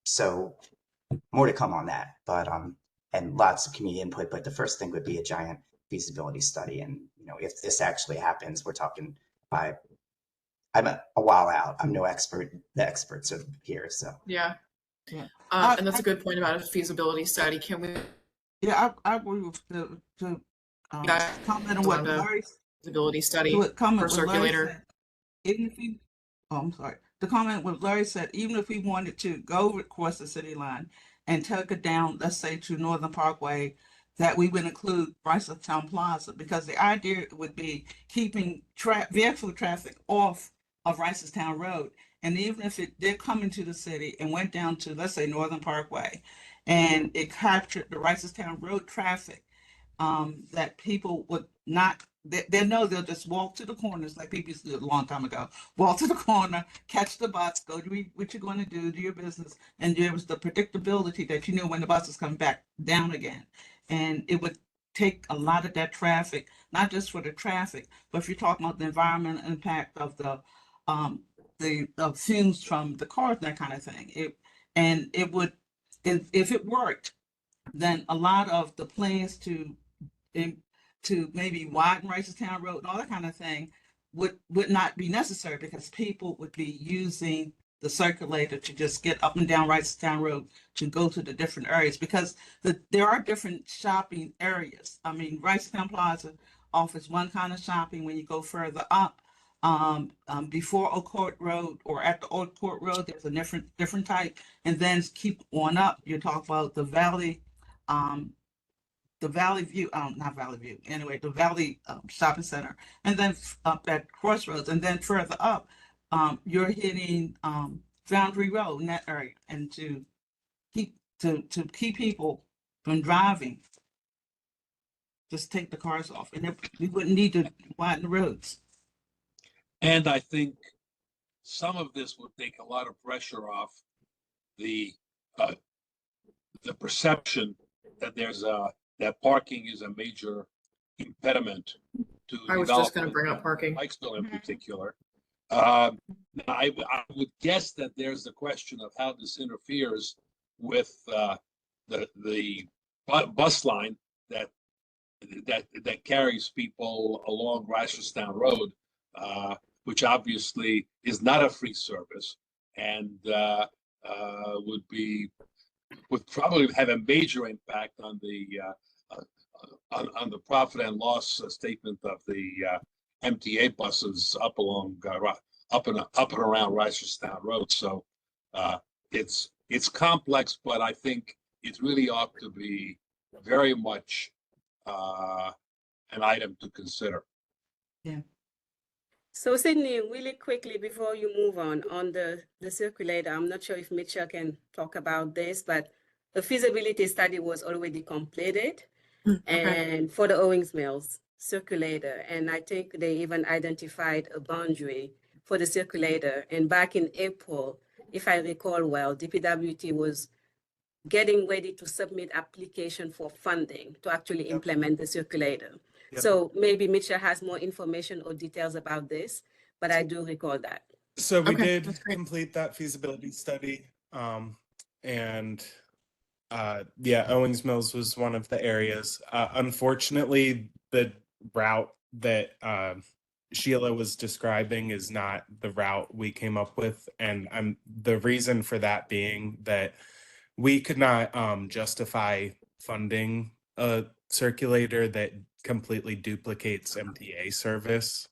Speaker 6: So more to come on that, but and lots of community input. But the first thing would be a giant feasibility study. And if this actually happens, we're talking I'm a while out. I'm no expert. The experts are here, so
Speaker 1: yeah. And that's a good point about a feasibility study. Can we?
Speaker 11: Yeah, I agree with the comment on what Larry
Speaker 1: feasibility study
Speaker 11: for
Speaker 1: circulator.
Speaker 11: I'm sorry. The comment what Larry said, even if we wanted to go across the city line and take it down, let's say to Northern Parkway, that we would include Ricestown Plaza, because the idea would be keeping vehicle traffic off of Ricestown Road. And even if it did come into the city and went down to, let's say, Northern Parkway, and it captured the Ricestown Road traffic, that people would not they know they'll just walk to the corners like people used to do a long time ago. Walk to the corner, catch the bus, go do what you're going to do your business. And there was the predictability that you knew when the bus is coming back down again. And it would take a lot of that traffic, not just for the traffic, but if you're talking about the environmental impact of the fumes from the cars, that kind of thing. It would, if it worked, then a lot of the plans to maybe widen Town Road and all that kind of thing would not be necessary because people would be using the circulator to just get up and down Town Road to go to the different areas because there are different shopping areas. I mean, Town Plaza offers one kind of shopping. When you go further up, before Oak Court Road or at the Oak Court Road, there's a different type. And then keep on up, you talk about the Valley, View, not Valley View, anyway, the Valley Shopping Center, and then up at Crossroads, and then further up, you're hitting Foundry Road in that area, and to keep people from driving, just take the cars off, and we wouldn't need to widen the roads.
Speaker 4: And I think some of this would take a lot of pressure off the perception that that parking is a major impediment to
Speaker 1: I was just going to bring up parking.
Speaker 4: Pikesville in particular. I would guess that there's the question of how this interferes with the bus line that carries people along Reisterstown Road, which obviously is not a free service and would probably have a major impact on the profit and loss statement of the MTA buses up and around Reisterstown Road. So it's complex, but I think it really ought to be very much an item to consider.
Speaker 11: Yeah.
Speaker 2: So Sydney, really quickly before you move on the circulator, I'm not sure if Mitchell can talk about this, but the feasibility study was already completed and for the Owings Mills circulator. And I think they even identified a boundary for the circulator. And back in April, if I recall well, DPWT was getting ready to submit application for funding to actually implement the circulator. Yep. So maybe Mitchell has more information or details about this, but I do recall that.
Speaker 10: So we did complete that feasibility study. Owings Mills was one of the areas. Unfortunately, the route that Sheila was describing is not the route we came up with. And the reason for that being that we could not justify funding a circulator that completely duplicates MTA service.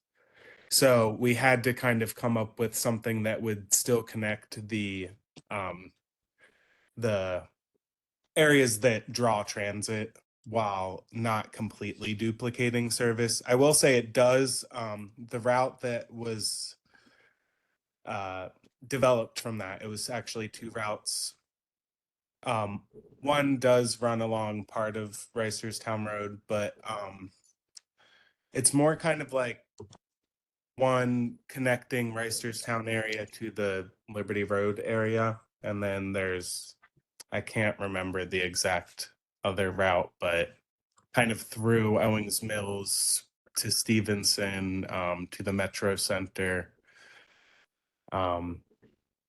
Speaker 10: So we had to kind of come up with something that would still connect the areas that draw transit while not completely duplicating service. I will say it does, the route that was developed from that, it was actually two routes. One does run along part of Reisterstown Road, but it's more kind of like one connecting Reisterstown area to the Liberty Road area. And then there's, I can't remember the exact other route, but kind of through Owings Mills to Stevenson, to the Metro Center. But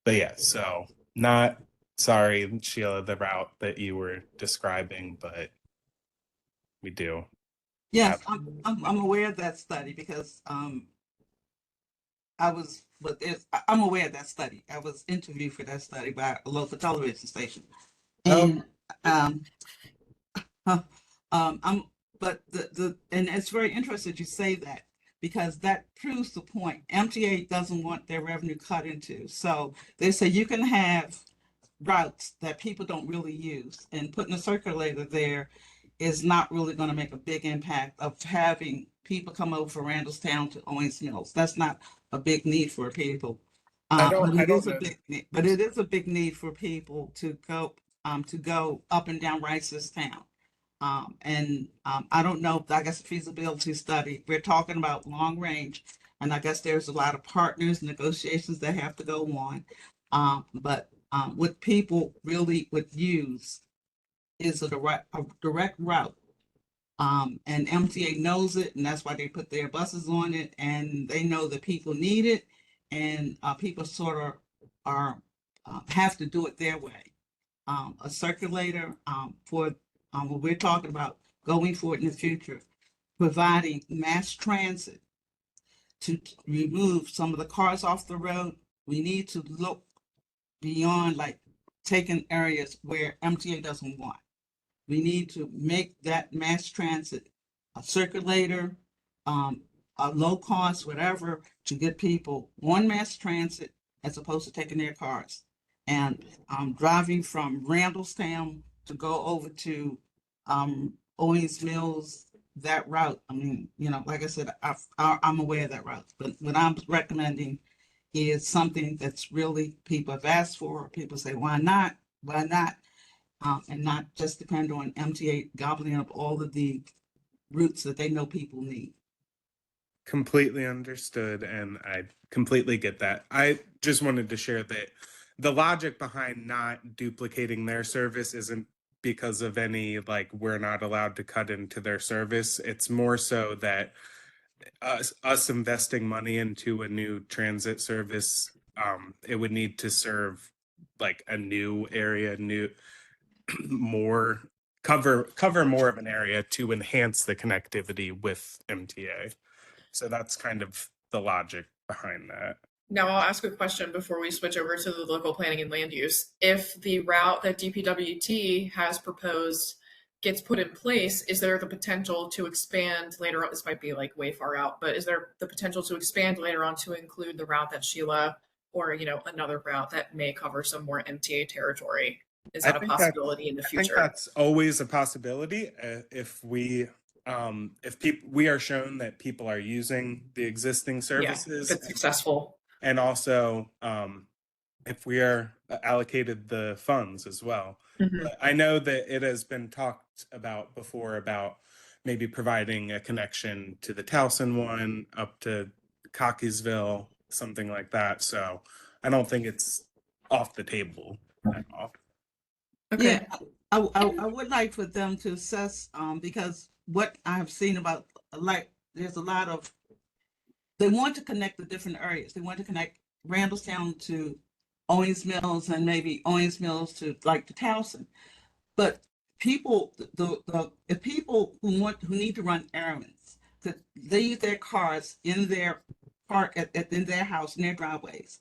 Speaker 10: yeah, so not, sorry, Sheila, the route that you were describing, but we do.
Speaker 11: Yes, I'm aware of that study because I'm aware of that study. I was interviewed for that study by a local television station. And and it's very interesting that you say that because that proves the point. MTA doesn't want their revenue cut into. So they say you can have routes that people don't really use, and putting a circulator there is not really going to make a big impact of having people come over from Randallstown to Owings Mills. That's not a big need for people. But it is a big need for people to go up and down Reisterstown. I don't know, I guess feasibility study, we're talking about long range. And I guess there's a lot of partners, negotiations that have to go on. But what people really would use is a direct route. And MTA knows it, and that's why they put their buses on it, and they know that people need it, and people sort of are have to do it their way. A circulator for what we're talking about going forward in the future, providing mass transit to remove some of the cars off the road. We need to look beyond like taking areas where MTA doesn't want. We need to make that mass transit a circulator, a low cost, whatever, to get people on mass transit as opposed to taking their cars. And driving from Randallstown to go over to Owings Mills, that route. I mean, you know, like I said, I'm aware of that route, but what I'm recommending is something that's really people have asked for. People say, why not? Why not? And not just depend on MTA gobbling up all of the routes that they know people need.
Speaker 10: Completely understood, and I completely get that. I just wanted to share that the logic behind not duplicating their service isn't because of any, like, we're not allowed to cut into their service. It's more so that us investing money into a new transit service, it would need to serve like a new area, new more cover more of an area to enhance the connectivity with MTA. So that's kind of the logic behind that.
Speaker 1: Now I'll ask a question before we switch over to the local planning and land use. If the route that DPWT has proposed gets put in place, is there the potential to expand later on? This might be like way far out, but is there the potential to expand later on to include the route that Sheila, or, you know, another route that may cover some more MTA territory? Is that a possibility in the future?
Speaker 10: I think that's always a possibility if we we are shown that people are using the existing services.
Speaker 1: If it's successful.
Speaker 10: And also if we are allocated the funds as well. But I know that it has been talked about before about maybe providing a connection to the Towson one up to Cockeysville, something like that. So I don't think it's off the table at all.
Speaker 11: Okay. Yeah, I would like for them to assess, because what I've seen about, like, there's a lot of, they want to connect the different areas. They want to connect Randallstown to Owings Mills and maybe Owings Mills to like to Towson. But people, the people who need to run errands, to leave their cars in their park in their house, in their driveways,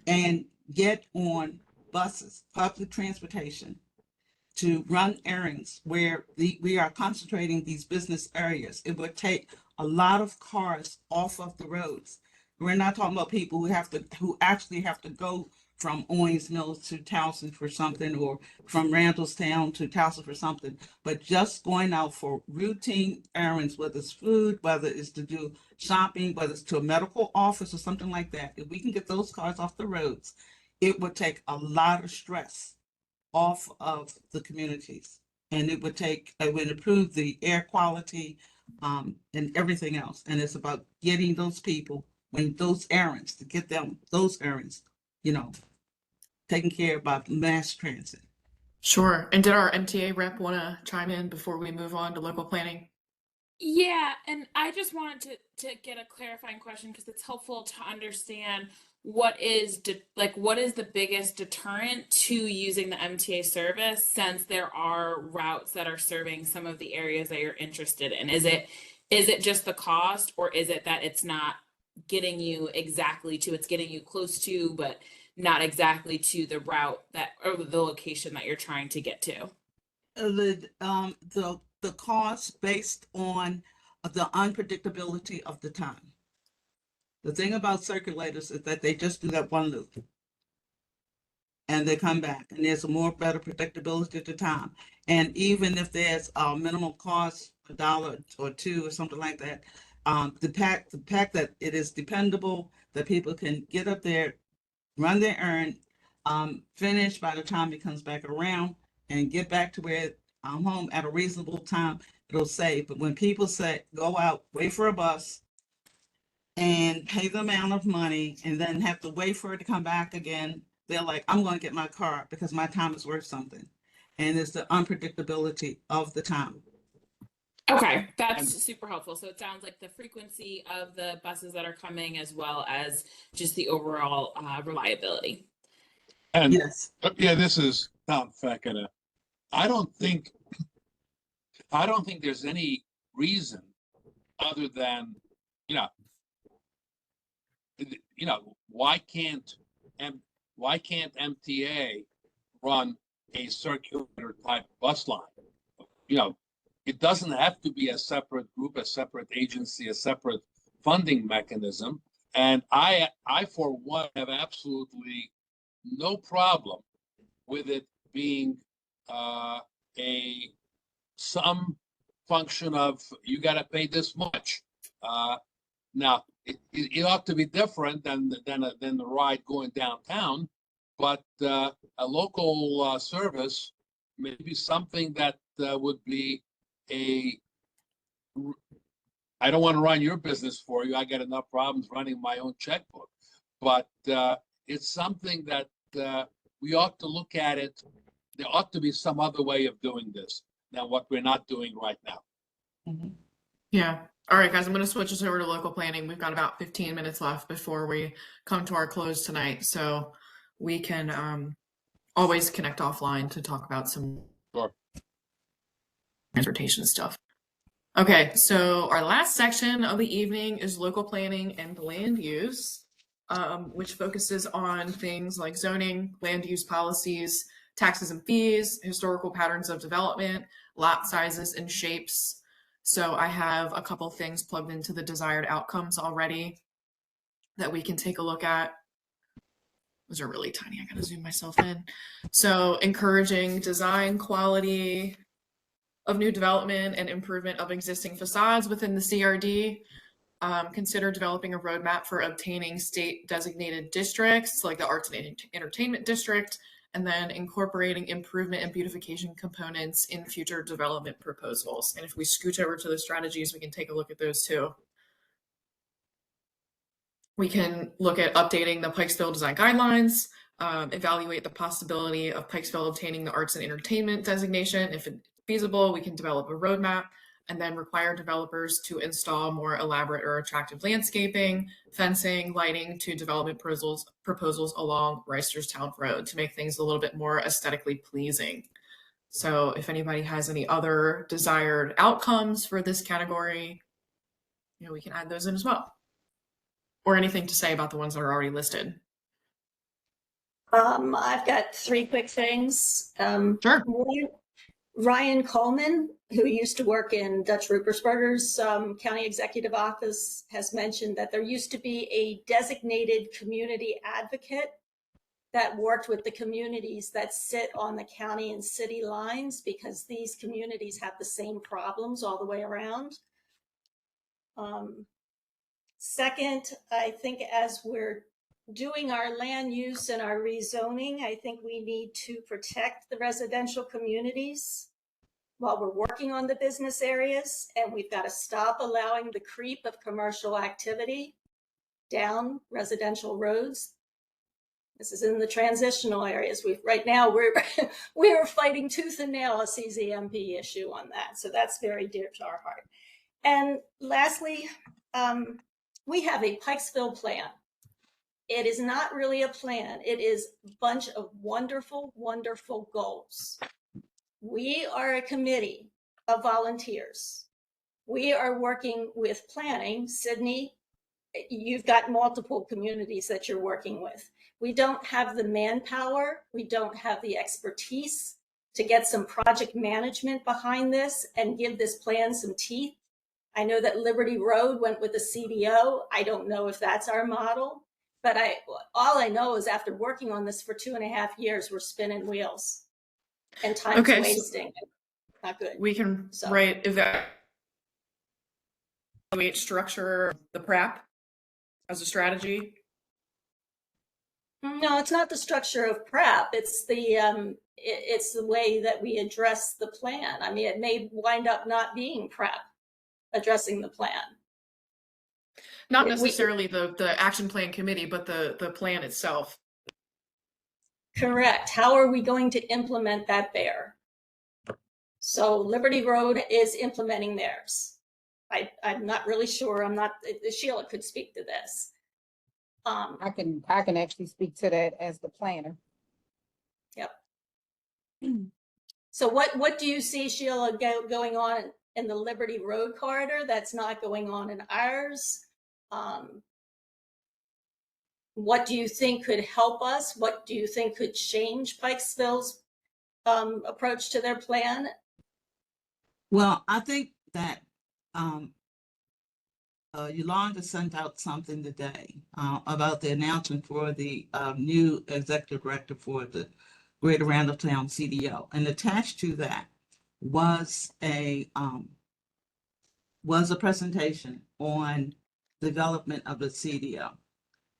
Speaker 11: and get on buses, public transportation, to run errands where we are concentrating these business areas. It would take a lot of cars off of the roads. We're not talking about people who actually have to go from Owings Mills to Towson for something, or from Randallstown to Towson for something, but just going out for routine errands, whether it's food, whether it's to do shopping, whether it's to a medical office or something like that. If we can get those cars off the roads, it would take a lot of stress off of the communities, and it would improve the air quality and everything else. And it's about getting those people when those errands, to get them those errands, you know, taken care of by mass transit.
Speaker 1: Sure. And did our MTA rep want to chime in before we move on to local planning?
Speaker 5: Yeah, and I just wanted to get a clarifying question because it's helpful to understand what is the biggest deterrent to using the MTA service, since there are routes that are serving some of the areas that you're interested in. Is it just the cost, or is it that it's not getting you exactly to, it's getting you close to, but not exactly to the route that, or the location that you're trying to get to?
Speaker 11: The cost based on the unpredictability of the time. The thing about circulators is that they just do that one loop and they come back, and there's a more better predictability at the time. And even if there's a minimal cost, $1 or $2 or something like that, the fact that it is dependable, that people can get up there, run their errand, finish by the time it comes back around, and get back to where I'm home at a reasonable time, it'll say. But when people say, go out, wait for a bus and pay the amount of money and then have to wait for it to come back again, they're like, I'm going to get my car because my time is worth something. And it's the unpredictability of the time.
Speaker 5: Okay, that's
Speaker 4: And-
Speaker 5: super helpful. So it sounds like the frequency of the buses that are coming, as well as just the overall reliability.
Speaker 4: And
Speaker 11: Yes.
Speaker 4: yeah, this is Tom Feckina. I don't think there's any reason other than, you know, why can't MTA run a circular type bus line? You know, it doesn't have to be a separate group, a separate agency, a separate funding mechanism. And I for one have absolutely no problem with it being some function of you got to pay this much. Now it ought to be different than the ride going downtown, but a local service may be something that would be I don't want to run your business for you. I got enough problems running my own checkbook, but it's something that we ought to look at it. There ought to be some other way of doing this than what we're not doing right now.
Speaker 11: Mhm.
Speaker 1: Yeah. All right, guys, I'm going to switch us over to local planning. We've got about 15 minutes left before we come to our close tonight. So we can always connect offline to talk about some
Speaker 4: Sure.
Speaker 1: transportation stuff. Okay, so our last section of the evening is local planning and land use, which focuses on things like zoning, land use policies, taxes and fees, historical patterns of development, lot sizes and shapes. So I have a couple things plugged into the desired outcomes already that we can take a look at. Those are really tiny. I gotta zoom myself in. So encouraging design quality of new development and improvement of existing facades within the CRD. Consider developing a roadmap for obtaining state designated districts like the Arts and Entertainment District, and then incorporating improvement and beautification components in future development proposals. And if we scooch over to the strategies, we can take a look at those too. We can look at updating the Pikesville design guidelines, evaluate the possibility of Pikesville obtaining the Arts and Entertainment designation. If it's feasible, we can develop a roadmap and then require developers to install more elaborate or attractive landscaping, fencing, lighting to development proposals along Reisterstown Road to make things a little bit more aesthetically pleasing. So if anybody has any other desired outcomes for this category, we can add those in as well. Or anything to say about the ones that are already listed.
Speaker 7: I've got three quick things.
Speaker 1: Sure.
Speaker 7: Ryan Coleman, who used to work in Dutch Rupersberger's county executive office, has mentioned that there used to be a designated community advocate that worked with the communities that sit on the county and city lines, because these communities have the same problems all the way around. Second, I think as we're doing our land use and our rezoning, I think we need to protect the residential communities while we're working on the business areas, and we've got to stop allowing the creep of commercial activity down residential roads. This is in the transitional areas. Right now we're fighting tooth and nail a CZMP issue on that, so that's very dear to our heart. And lastly, we have a Pikesville plan. It is not really a plan. It is a bunch of wonderful, wonderful goals. We are a committee of volunteers. We are working with planning. Sydney, you've got multiple communities that you're working with. We don't have the manpower. We don't have the expertise to get some project management behind this and give this plan some teeth. I know that Liberty Road went with a CDO. I don't know if that's our model, but all I know is after working on this for 2.5 years, we're spinning wheels and time's wasting. Not good.
Speaker 1: We can evaluate structure the PrAP as a strategy.
Speaker 7: No, it's not the structure of prep. It's the way that we address the plan. I mean, it may wind up not being prep addressing the plan.
Speaker 1: Not
Speaker 7: We-
Speaker 1: necessarily the action plan committee, but the plan itself.
Speaker 7: Correct. How are we going to implement that there? So Liberty Road is implementing theirs. I'm not really sure. I'm not, Sheila could speak to this.
Speaker 3: I can actually speak to that as the planner.
Speaker 7: Yep. So what do you see, Sheila, going on in the Liberty Road corridor that's not going on in ours? What do you think could help us? What do you think could change Pikesville's approach to their plan?
Speaker 11: Well, I think that Yolanda sent out something today about the announcement for the new executive director for the Greater Randallstown CDO, and attached to that was a presentation on development of the CDO,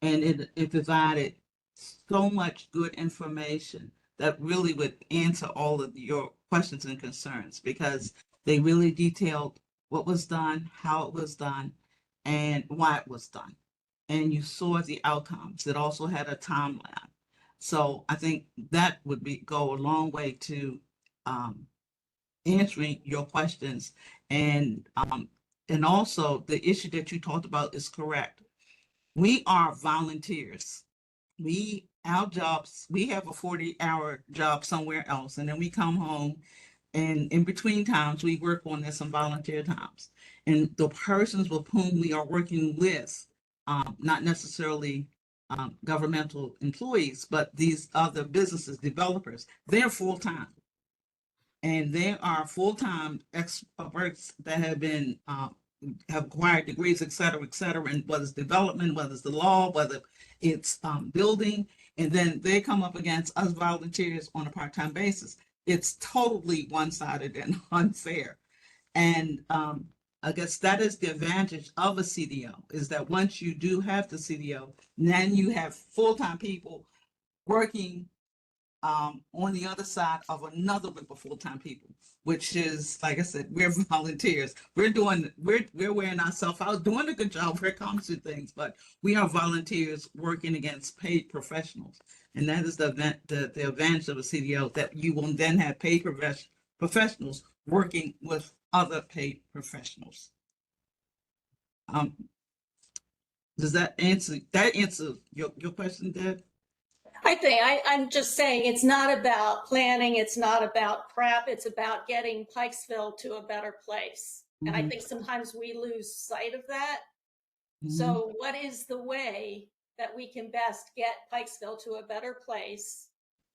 Speaker 11: and it provided so much good information that really would answer all of your questions and concerns, because they really detailed what was done, how it was done, and why it was done. And you saw the outcomes. It also had a timeline. So I think that would go a long way to answering your questions. And also the issue that you talked about is correct. We are volunteers. Our jobs, we have a 40-hour job somewhere else, and then we come home, and in between times we work on this some volunteer times. And the persons with whom we are working with, not necessarily governmental employees, but these other businesses, developers, they're full-time. And they are full-time experts that have been have acquired degrees, et cetera, and whether it's development, whether it's the law, whether it's building, and then they come up against us volunteers on a part-time basis. It's totally one-sided and unfair. And I guess that is the advantage of a CDO, is that once you do have the CDO, then you have full-time people working on the other side of another group of full-time people, which is, like I said, we're volunteers. We're wearing ourselves out, doing a good job when it comes to things, but we are volunteers working against paid professionals. And that is the advantage of a CDO, that you will then have paid professionals working with other paid professionals. Does that answer your question, Deb?
Speaker 7: I'm just saying it's not about planning, it's not about prep, it's about getting Pikesville to a better place. And I think sometimes we lose sight of that. So what is the way that we can best get Pikesville to a better place,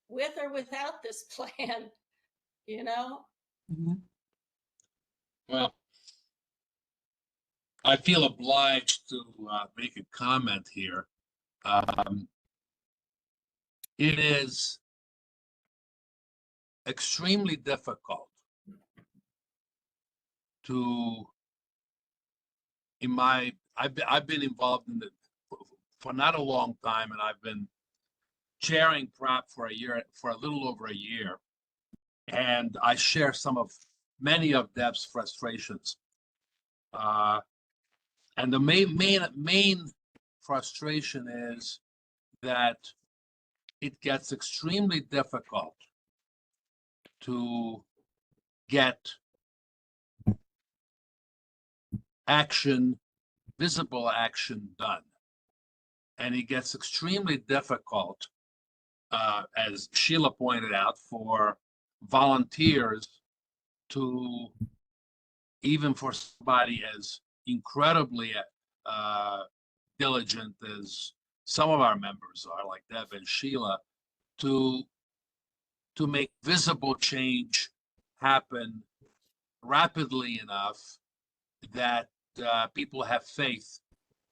Speaker 7: with or without this plan, you know?
Speaker 4: Well, I feel obliged to make a comment here. It is extremely difficult to, I've been involved in it for not a long time, and I've been chairing prep for a little over a year. And I share many of Deb's frustrations. And the main frustration is that it gets extremely difficult to get visible action done. And it gets extremely difficult, as Sheila pointed out, for volunteers to, even for somebody as incredibly diligent as some of our members are, like Deb and Sheila, to make visible change happen rapidly enough that people have faith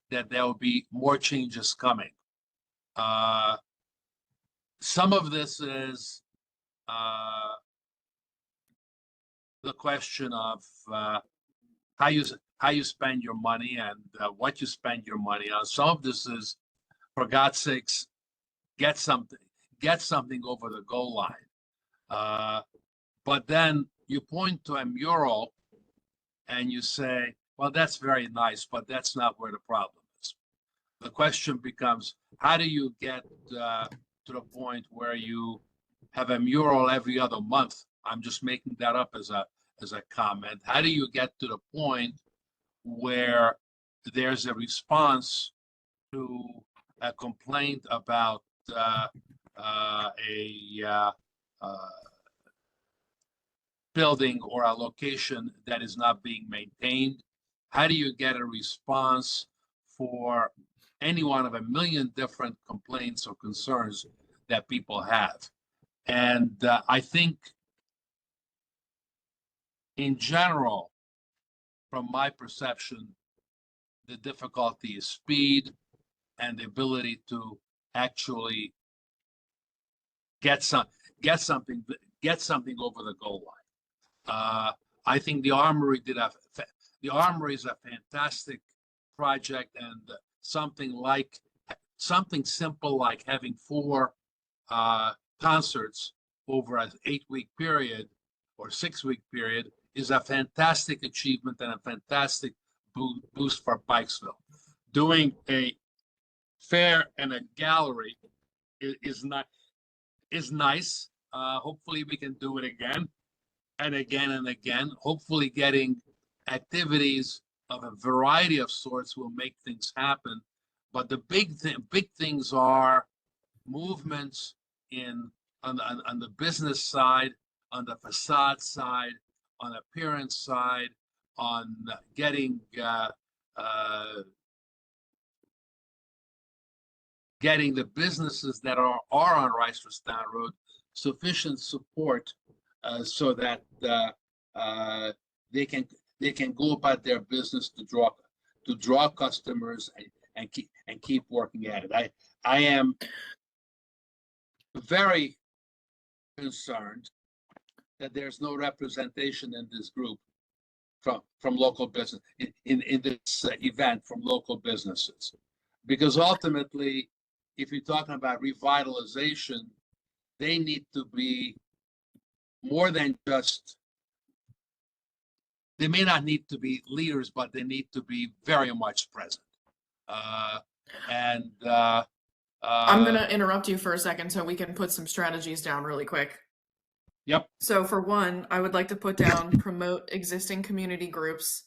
Speaker 4: that there will be more changes coming. Some of this is the question of how you spend your money and what you spend your money on. Some of this is, for God's sakes, get something over the goal line. But then you point to a mural and you say, well, that's very nice, but that's not where the problem is. The question becomes, how do you get to the point where you have a mural every other month? I'm just making that up as a comment. How do you get to the point where there's a response to a complaint about a building or a location that is not being maintained? How do you get a response for any one of a million different complaints or concerns that people have? And I think in general, from my perception, the difficulty is speed and the ability to actually get something over the goal line. I think the Armory is a fantastic project, and something simple like having 4 concerts over an 8-week period or 6-week period is a fantastic achievement and a fantastic boost for Pikesville. Doing a fair and a gallery is nice. Hopefully we can do it again and again and again. Hopefully getting activities of a variety of sorts will make things happen. But the big things are movements on the business side, on the facade side, on appearance side, on getting the businesses that are on Reisterstown Road sufficient support so that they can go about their business to draw customers and keep working at it. I am very concerned that there's no representation in this group from local business in this event from local businesses, because ultimately, if you're talking about revitalization, they need to be more than just, they may not need to be leaders, but they need to be very much present.
Speaker 1: I'm going to interrupt you for a second so we can put some strategies down really quick.
Speaker 4: Yep.
Speaker 1: So for one, I would like to put down promote existing community groups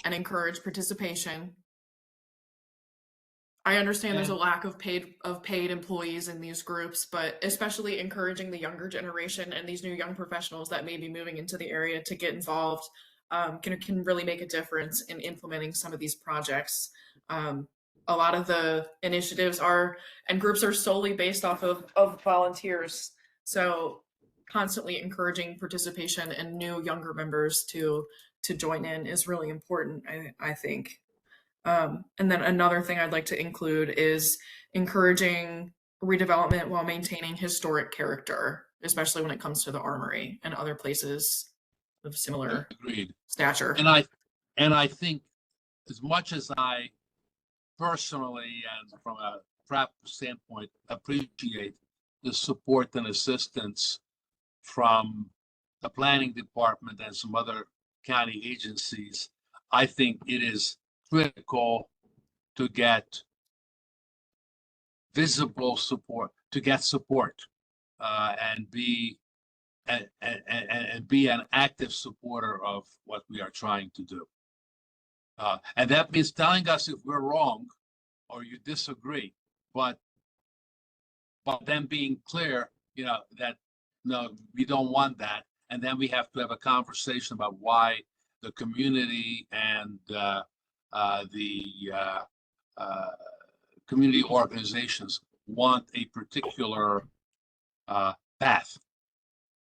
Speaker 1: and encourage participation. I understand there's a lack of paid employees in these groups, but especially encouraging the younger generation and these new young professionals that may be moving into the area to get involved can really make a difference in implementing some of these projects. A lot of the initiatives and groups are solely based off of volunteers. So constantly encouraging participation and new younger members to join in is really important, I think. And then another thing I'd like to include is encouraging redevelopment while maintaining historic character, especially when it comes to the Armory and other places of similar stature.
Speaker 4: And I think as much as I personally and from a practical standpoint appreciate the support and assistance from the planning department and some other county agencies, I think it is critical to get visible support, and be an active supporter of what we are trying to do. And that means telling us if we're wrong or you disagree, but then being clear, that no, we don't want that. And then we have to have a conversation about why the community and the community organizations want a particular path,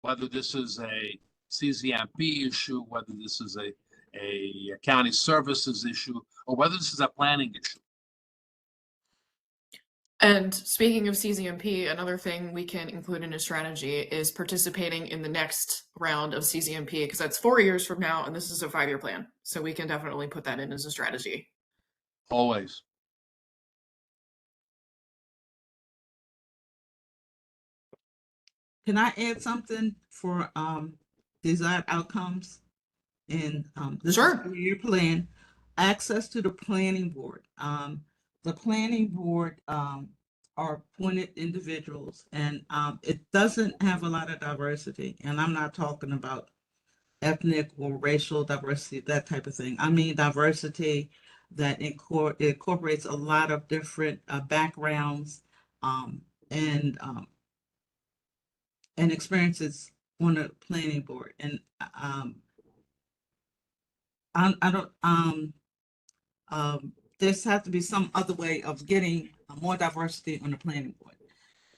Speaker 4: whether this is a CZMP issue, whether this is a county services issue, or whether this is a planning issue.
Speaker 1: And speaking of CZMP, another thing we can include in a strategy is participating in the next round of CZMP, because that's 4 years from now, and this is a 5-year plan. So we can definitely put that in as a strategy.
Speaker 4: Always.
Speaker 11: can I add something for desired outcomes? And this is
Speaker 1: Sure.
Speaker 11: for your plan. Access to the planning board. The planning board are appointed individuals, and it doesn't have a lot of diversity. And I'm not talking about ethnic or racial diversity, that type of thing. I mean diversity that incorporates a lot of different backgrounds and experiences on the planning board. And I don't there's has to be some other way of getting more diversity on the planning board.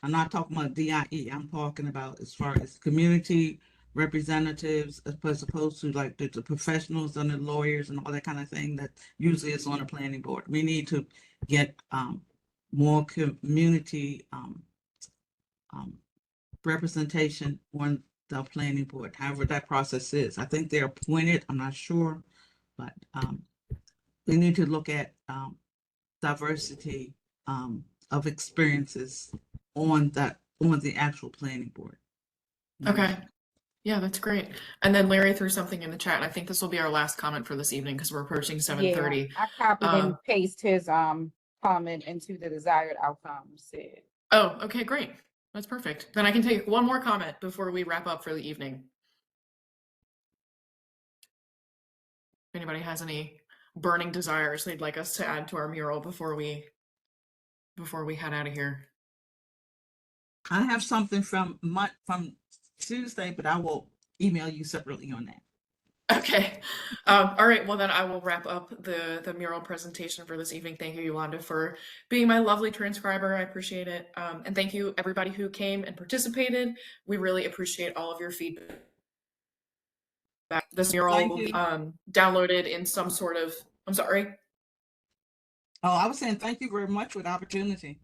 Speaker 11: I'm not talking about DIE. I'm talking about as far as community representatives, as opposed to like the professionals and the lawyers and all that kind of thing that usually is on the planning board. We need to get more community representation on the planning board, however that process is. I think they're appointed, I'm not sure, but we need to look at diversity of experiences on the actual planning board.
Speaker 1: Okay. Yeah, that's great. And then Larry threw something in the chat, and I think this will be our last comment for this evening because we're approaching 7:30.
Speaker 3: I copied and pasted his comment into the desired outcome said.
Speaker 1: Oh, okay, great. That's perfect. Then I can take one more comment before we wrap up for the evening. If anybody has any burning desires they'd like us to add to our mural before we head out of here.
Speaker 11: I have something from Tuesday, but I will email you separately on that.
Speaker 1: Okay. All right. Well, then I will wrap up the mural presentation for this evening. Thank you, Yolanda, for being my lovely transcriber. I appreciate it. And thank you, everybody who came and participated. We really appreciate all of your feedback. This mural will be downloaded in some sort of, I'm sorry.
Speaker 11: Oh, I was saying thank you very much for the opportunity.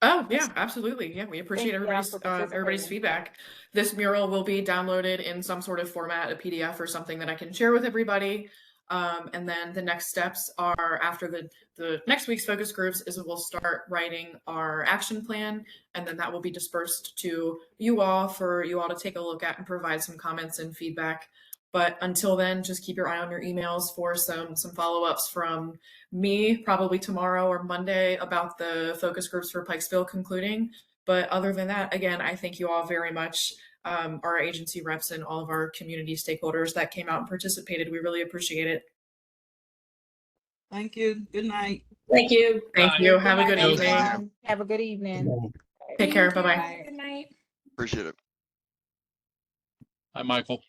Speaker 1: Oh yeah, absolutely. Yeah, we appreciate everybody's feedback. This mural will be downloaded in some sort of format, a PDF or something that I can share with everybody. And then the next steps are after the next week's focus groups is we'll start writing our action plan, and then that will be dispersed to you all for you all to take a look at and provide some comments and feedback. But until then, just keep your eye on your emails for some follow-ups from me, probably tomorrow or Monday, about the focus groups for Pikesville concluding. But other than that, again, I thank you all very much, our agency reps and all of our community stakeholders that came out and participated. We really appreciate it.
Speaker 11: Thank you. Good night.
Speaker 7: Thank you.
Speaker 1: Thank you. Have a good
Speaker 3: Everyone.
Speaker 1: evening.
Speaker 3: Have a good evening.
Speaker 1: Take care. Bye-bye.
Speaker 5: Good night.
Speaker 12: Appreciate it.
Speaker 13: Hi, Michael.